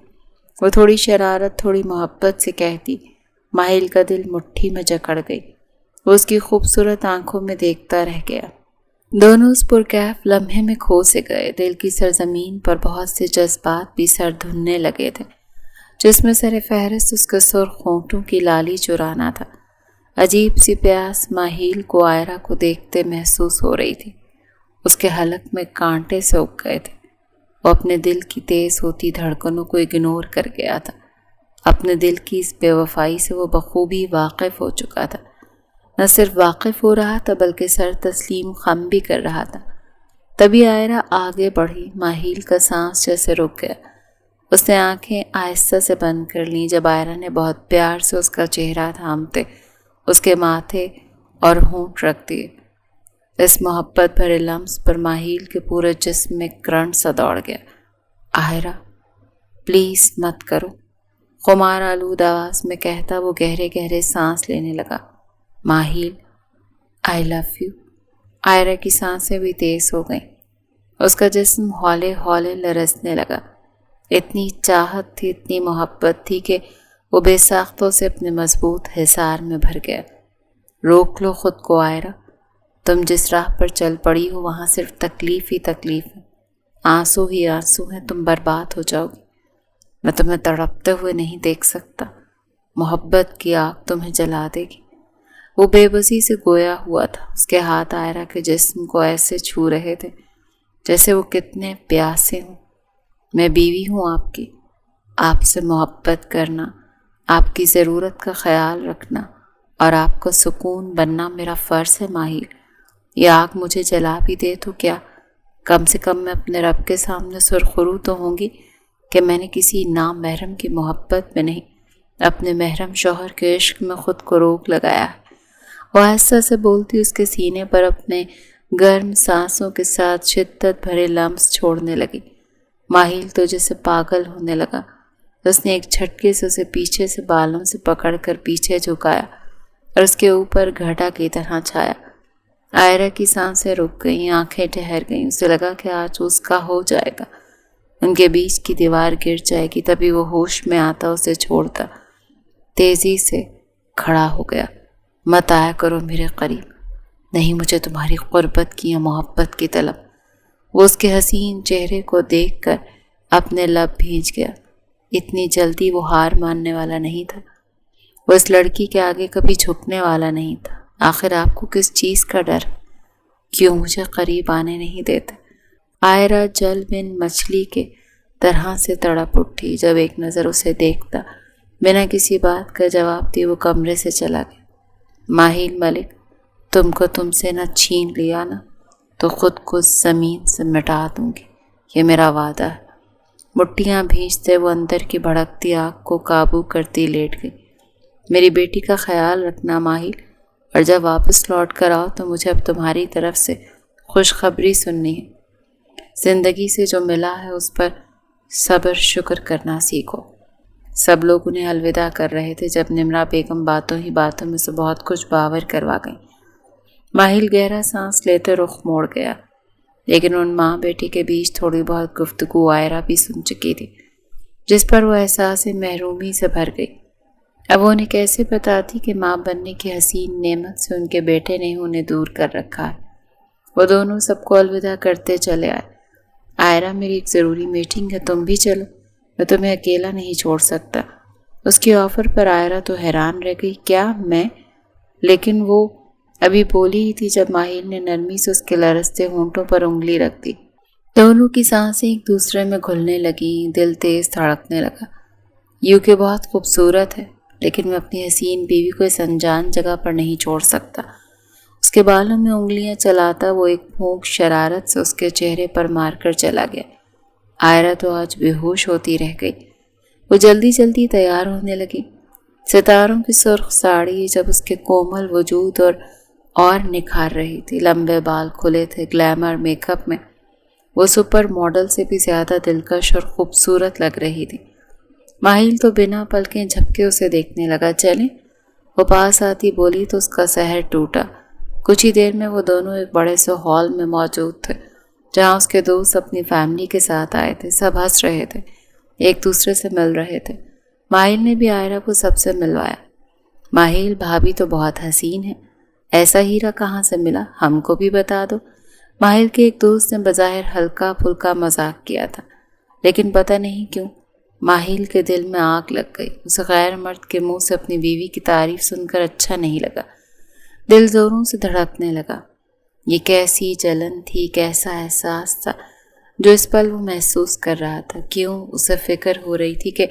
وہ تھوڑی شرارت، تھوڑی محبت سے کہتی۔ ماہر کا دل مٹھی میں جکڑ گئی۔ وہ اس کی خوبصورت آنکھوں میں دیکھتا رہ گیا۔ دونوں اس پرکیف لمحے میں کھو سے گئے۔ دل کی سرزمین پر بہت سے جذبات بھی سر دھننے لگے تھے، جس میں سر فہرست اس کے سرخ ہونٹوں کی لالی چرانا تھا۔ عجیب سی پیاس ماہر کو عائرہ کو دیکھتے محسوس ہو رہی تھی۔ اس کے حلق میں کانٹے سے اگ گئے تھے۔ وہ اپنے دل کی تیز ہوتی دھڑکنوں کو اگنور کر گیا تھا۔ اپنے دل کی اس بے وفائی سے وہ بخوبی واقف ہو چکا تھا۔ نہ صرف واقف ہو رہا تھا بلکہ سر تسلیم خم بھی کر رہا تھا۔ تبھی عائرہ آگے بڑھی۔ ماہر کا سانس جیسے رک گیا۔ اس نے آنکھیں آہستہ سے بند کر لیں جب عائرہ نے بہت پیار سے اس کا چہرہ تھامتے اس کے ماتھے اور ہونٹ رکھ دیے۔ اس محبت بھرے لمس پر ماہر کے پورے جسم میں کرنٹ سا دوڑ گیا۔ عائرہ، پلیز مت کرو، خمار آلود آواز میں کہتا وہ گہرے گہرے سانس لینے لگا۔ ماہر، آئی لو یو۔ عائرہ کی سانسیں بھی تیز ہو گئیں۔ اس کا جسم ہولے ہولے لرزنے لگا۔ اتنی چاہت تھی، اتنی محبت تھی کہ وہ بے ساختوں سے اپنے مضبوط حصار میں بھر گیا۔ روک لو خود کو عائرہ، تم جس راہ پر چل پڑی ہو وہاں صرف تکلیف ہی تکلیف ہے، آنسو ہی آنسو ہیں، تم برباد ہو جاؤ گی۔ میں تمہیں تڑپتے ہوئے نہیں دیکھ سکتا، محبت کی آگ تمہیں جلا دے گی۔ وہ بے بسی سے گویا ہوا تھا۔ اس کے ہاتھ عائرہ کے جسم کو ایسے چھو رہے تھے جیسے وہ کتنے پیاسے ہوں۔ میں بیوی ہوں آپ کی، آپ سے محبت کرنا، آپ کی ضرورت کا خیال رکھنا اور آپ کا سکون بننا میرا فرض ہے ماہر۔ یہ آگ مجھے جلا بھی دے تو کیا، کم سے کم میں اپنے رب کے سامنے سرخرو تو ہوں گی کہ میں نے کسی نامحرم کی محبت میں نہیں، اپنے محرم شوہر کے عشق میں خود کو روک لگایا ہے۔ وہ آہستہ سے بولتی اس کے سینے پر اپنے گرم سانسوں کے ساتھ شدت بھرے لمس چھوڑنے لگی۔ ماہر تو جیسے پاگل ہونے لگا۔ اس نے ایک جھٹکے سے اسے پیچھے سے بالوں سے پکڑ کر پیچھے جھکایا اور اس کے اوپر گھٹا کی طرح چھایا۔ عائرہ کی سانسیں رک گئیں، آنکھیں ٹھہر گئیں۔ اسے لگا کہ آج اس کا ہو جائے گا، ان کے بیچ کی دیوار گر جائے گی۔ تبھی وہ ہوش میں آتا، اسے چھوڑتا، تیزی سے کھڑا ہو گیا۔ مت آیا کرو میرے قریب، نہیں مجھے تمہاری قربت کی یا محبت کی طلب۔ وہ اس کے حسین چہرے کو دیکھ کر اپنے لب بھیج گیا۔ اتنی جلدی وہ ہار ماننے والا نہیں تھا۔ وہ اس لڑکی کے آگے کبھی جھکنے والا نہیں تھا۔ آخر آپ کو کس چیز کا ڈر؟ کیوں مجھے قریب آنے نہیں دیتے؟ عائرہ جل بن مچھلی کے طرح سے تڑپ اٹھی جب ایک نظر اسے دیکھتا۔ بنا کسی بات کا جواب دیے وہ کمرے سے چلا گیا۔ ماہر ملک، تم کو تم سے نہ چھین لیا نا تو خود کو زمین سے مٹا دوں گی، یہ میرا وعدہ ہے۔ مٹھیاں بھیجتے وہ اندر کی بھڑکتی آگ کو قابو کرتی لیٹ گئی۔ میری بیٹی کا خیال رکھنا ماہر، اور جب واپس لوٹ کر آؤ تو مجھے اب تمہاری طرف سے خوشخبری سننی ہے۔ زندگی سے جو ملا ہے اس پر صبر شکر کرنا سیکھو۔ سب لوگ انہیں الوداع کر رہے تھے جب نمرا بیگم باتوں ہی باتوں میں سے بہت کچھ باور کروا گئیں۔ ماہر گہرا سانس لیتے رخ موڑ گیا، لیکن ان ماں بیٹی کے بیچ تھوڑی بہت گفتگو عائرہ بھی سن چکی تھی، جس پر وہ احساس محرومی سے بھر گئی۔ اب وہ انہیں کیسے بتاتی کہ ماں بننے کی حسین نعمت سے ان کے بیٹے نے انہیں دور کر رکھا ہے۔ وہ دونوں سب کو الوداع کرتے چلے آئے۔ عائرہ، میری ایک ضروری میٹنگ ہے، تم بھی چلو، میں تمہیں اکیلا نہیں چھوڑ سکتا۔ اس کی آفر پر عائرہ تو حیران رہ گئی۔ کیا میں؟ لیکن وہ ابھی بولی ہی تھی جب ماہل نے نرمی سے اس کے لرزتے ہونٹوں پر انگلی رکھ دی۔ دونوں کی سانسیں ایک دوسرے میں گھلنے لگیں، دل تیز دھڑکنے لگا۔ یوں کہ بہت خوبصورت ہے، لیکن میں اپنی حسین بیوی کو اس انجان جگہ پر نہیں چھوڑ سکتا۔ اس کے بالوں میں انگلیاں چلاتا وہ ایک پھونک شرارت سے اس کے چہرے پر مار کر چلا گیا۔ عائرہ تو آج بے ہوش ہوتی رہ گئی۔ وہ جلدی جلدی تیار ہونے لگی۔ ستاروں کی سرخ ساڑی جب اس کے کومل وجود اور نکھار رہی تھی۔ لمبے بال کھلے تھے، گلیمر میک اپ میں وہ سپر ماڈل سے بھی زیادہ دلکش اور خوبصورت لگ رہی تھی۔ ماہل تو بنا پلکیں جھپکے اسے دیکھنے لگا۔ چلیں؟ وہ پاس آتی بولی تو اس کا سحر ٹوٹا۔ کچھ ہی دیر میں وہ دونوں ایک بڑے سے ہال میں موجود تھے، جہاں اس کے دوست اپنی فیملی کے ساتھ آئے تھے۔ سب ہنس رہے تھے، ایک دوسرے سے مل رہے تھے۔ ماہل نے بھی عائرہ کو سب سے ملوایا۔ ماہل، بھابھی تو بہت حسین ہے، ایسا ہیرا کہاں سے ملا؟ ہم کو بھی بتا دو۔ ماہل کے ایک دوست نے بظاہر ہلکا پھلکا مذاق کیا تھا، لیکن پتہ نہیں کیوں ماہل کے دل میں آگ لگ گئی۔ اسے غیر مرد کے منہ سے اپنی بیوی کی تعریف سن کر اچھا نہیں لگا۔ دل زوروں سے دھڑکنے لگا۔ یہ کیسی جلن تھی، کیسا احساس تھا جو اس پل وہ محسوس کر رہا تھا؟ کیوں اسے فکر ہو رہی تھی کہ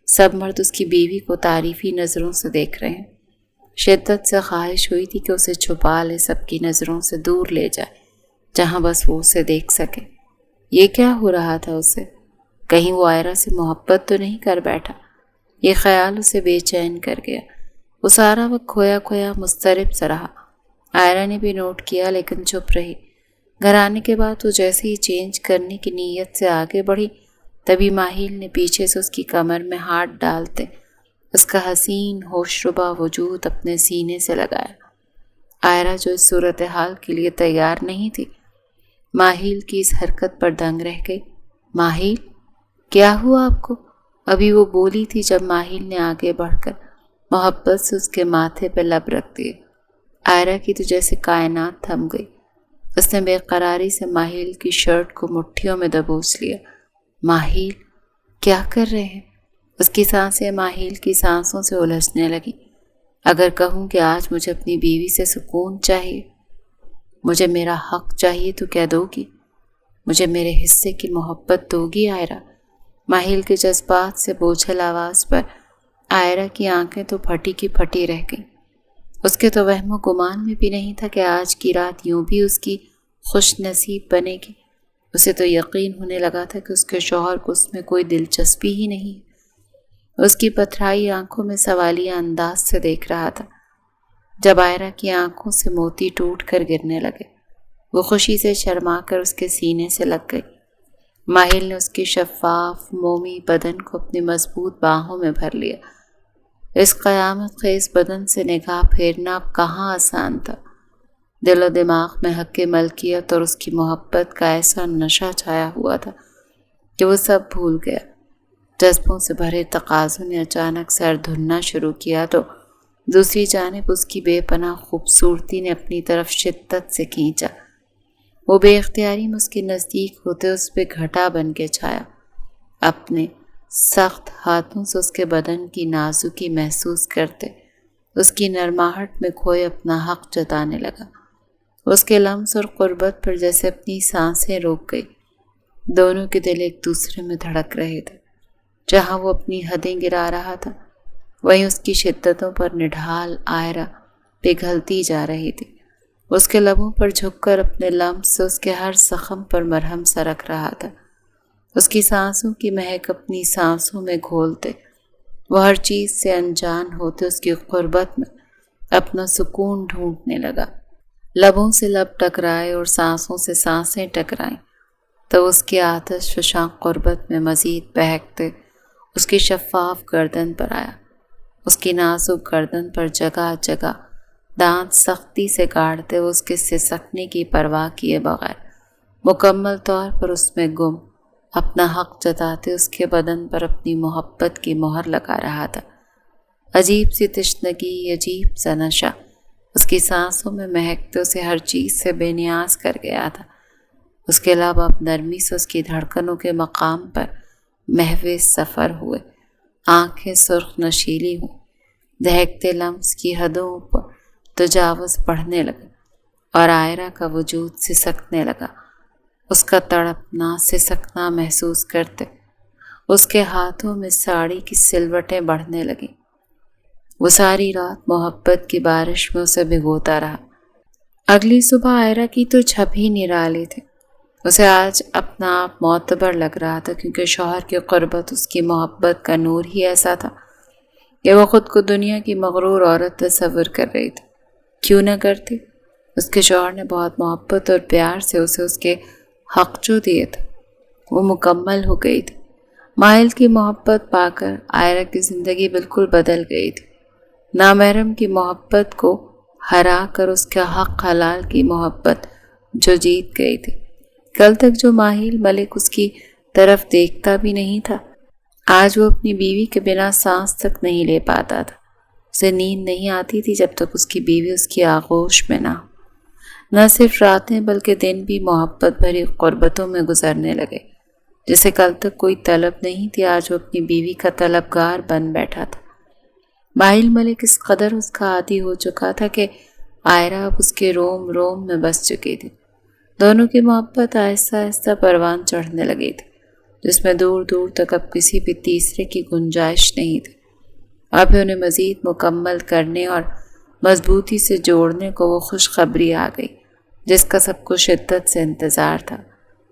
سب مرد اس کی بیوی کو تعریفی نظروں سے دیکھ رہے ہیں؟ شدت سے خواہش ہوئی تھی کہ اسے چھپا لے، سب کی نظروں سے دور لے جائے، جہاں بس وہ اسے دیکھ سکے۔ یہ کیا ہو رہا تھا اسے؟ کہیں وہ عائرہ سے محبت تو نہیں کر بیٹھا؟ یہ خیال اسے بے چین کر گیا۔ وہ سارا وقت کھویا کھویا مضطرب سا رہا۔ عائرہ نے بھی نوٹ کیا، لیکن چپ رہی۔ گھر آنے کے بعد وہ جیسے ہی چینج کرنے کی نیت سے آگے بڑھی، تبھی ماہل نے پیچھے سے اس کی کمر میں ہاتھ ڈالتے اس کا حسین ہوشربا وجود اپنے سینے سے لگایا۔ عائرہ جو اس صورتحال کے لیے تیار نہیں تھی، ماہل کی اس حرکت پر دنگ رہ گئی۔ ماہل، کیا ہوا آپ کو؟ ابھی وہ بولی تھی جب ماہل نے آگے بڑھ کر محبت سے اس کے ماتھے پہ لب رکھ دیے۔ عائرہ کی تو جیسے کائنات تھم گئی۔ اس نے بے قراری سے ماہل کی شرٹ کو مٹھیوں میں دبوچ لیا۔ ماہل، کیا کر رہے ہیں؟ اس کی سانسیں ماہل کی سانسوں سے الجھنے لگی۔ اگر کہوں کہ آج مجھے اپنی بیوی سے سکون چاہیے، مجھے میرا حق چاہیے، تو کیا دو گی؟ مجھے میرے حصے کی محبت دو گی عائرہ؟ ماہل کے جذبات سے بوجھل آواز پر عائرہ کی آنکھیں تو پھٹی کی پھٹی رہ گئیں۔ اس کے تو وہم و گمان میں بھی نہیں تھا کہ آج کی رات یوں بھی اس کی خوش نصیب بنے گی۔ اسے تو یقین ہونے لگا تھا کہ اس کے شوہر کو اس میں کوئی دلچسپی ہی نہیں۔ اس کی پتھرائی آنکھوں میں سوالیہ انداز سے دیکھ رہا تھا۔ جب عائرہ کی آنکھوں سے موتی ٹوٹ کر گرنے لگے، وہ خوشی سے شرما کر اس کے سینے سے لگ گئی۔ ماہل نے اس کی شفاف مومی بدن کو اپنی مضبوط باہوں میں بھر لیا۔ اس قیامت خیز بدن سے نگاہ پھیرنا اب کہاں آسان تھا۔ دل و دماغ میں حق ملکیت اور اس کی محبت کا ایسا نشہ چھایا ہوا تھا کہ وہ سب بھول گیا۔ جذبوں سے بھرے تقاضوں نے اچانک سر دھننا شروع کیا تو دوسری جانب اس کی بے پناہ خوبصورتی نے اپنی طرف شدت سے کھینچا۔ وہ بے اختیاری میں اس کے نزدیک ہوتے اس پہ گھٹا بن کے چھایا، اپنے سخت ہاتھوں سے اس کے بدن کی نازکی محسوس کرتے اس کی نرماہٹ میں کھوئے اپنا حق جتانے لگا۔ اس کے لمس اور قربت پر جیسے اپنی سانسیں روک گئی۔ دونوں کے دل ایک دوسرے میں دھڑک رہے تھے۔ جہاں وہ اپنی حدیں گرا رہا تھا، وہیں اس کی شدتوں پر نڈھال عائرہ پگھلتی جا رہی تھی۔ اس کے لبوں پر جھک کر اپنے لمس سے اس کے ہر زخم پر مرہم سا رکھ رہا تھا۔ اس کی سانسوں کی مہک اپنی سانسوں میں گھولتے وہ ہر چیز سے انجان ہوتے اس کی قربت میں اپنا سکون ڈھونڈنے لگا۔ لبوں سے لب ٹکرائے اور سانسوں سے سانسیں ٹکرائیں تو اس کی آتش فشاں قربت میں مزید بہکتے اس کی شفاف گردن پر آیا۔ اس کی نازک گردن پر جگہ جگہ دانت سختی سے گاڑتے وہ اس کے سسکنے کی پرواہ کیے بغیر مکمل طور پر اس میں گم اپنا حق جتاتے اس کے بدن پر اپنی محبت کی مہر لگا رہا تھا۔ عجیب سی تشنگی، عجیب سا نشہ اس کی سانسوں میں مہکتے اسے ہر چیز سے بے نیاز کر گیا تھا۔ اس کے لب اب نرمی سے اس کی دھڑکنوں کے مقام پر محو سفر ہوئے، آنکھیں سرخ نشیلی ہوں، دہکتے لمس کی حدوں پر تجاوز بڑھنے لگا اور عائرہ کا وجود سسکنے لگا۔ اس کا تڑپنا سسکنا محسوس کرتے اس کے ہاتھوں میں ساڑی کی سلوٹیں بڑھنے لگیں۔ وہ ساری رات محبت کی بارش میں اسے بھگوتا رہا۔ اگلی صبح عائرہ کی تو چھپ ہی نرالی تھی۔ اسے آج اپنا آپ معتبر لگ رہا تھا، کیونکہ شوہر کی قربت اس کی محبت کا نور ہی ایسا تھا کہ وہ خود کو دنیا کی مغرور عورت تصور کر رہی تھی۔ کیوں نہ کرتی؟ اس کے شوہر نے بہت محبت اور پیار سے اسے اس کے حق جو دیے تھے وہ مکمل ہو گئی تھی۔ ماہل کی محبت پا کر عائرہ کی زندگی بالکل بدل گئی تھی۔ نامحرم کی محبت کو ہرا کر اس کا حق حلال کی محبت جو جیت گئی تھی۔ کل تک جو ماہل ملک اس کی طرف دیکھتا بھی نہیں تھا، آج وہ اپنی بیوی کے بنا سانس تک نہیں لے پاتا تھا۔ اسے نیند نہیں آتی تھی جب تک اس کی بیوی اس کی آغوش میں نہ ہو۔ نہ صرف راتیں بلکہ دن بھی محبت بھری قربتوں میں گزرنے لگے۔ جسے کل تک کوئی طلب نہیں تھی، آج وہ اپنی بیوی کا طلبگار بن بیٹھا تھا۔ ماہل ملک اس قدر اس کا عادی ہو چکا تھا کہ عائرہ اب اس کے روم روم میں بس چکی تھی۔ دونوں کی محبت آہستہ آہستہ پروان چڑھنے لگی تھی، جس میں دور دور تک اب کسی بھی تیسرے کی گنجائش نہیں تھی۔ اب انہیں مزید مکمل کرنے اور مضبوطی سے جوڑنے کو وہ خوشخبری آ گئی جس کا سب کو شدت سے انتظار تھا۔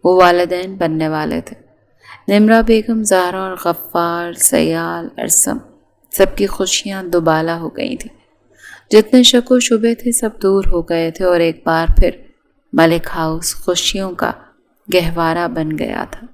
وہ والدین بننے والے تھے۔ نمرہ بیگم، زہرا اور غفار، سیال، ارسم، سب کی خوشیاں دوبالا ہو گئی تھیں۔ جتنے شک و شبے تھے سب دور ہو گئے تھے اور ایک بار پھر ملک ہاؤس خوشیوں کا گہوارہ بن گیا تھا۔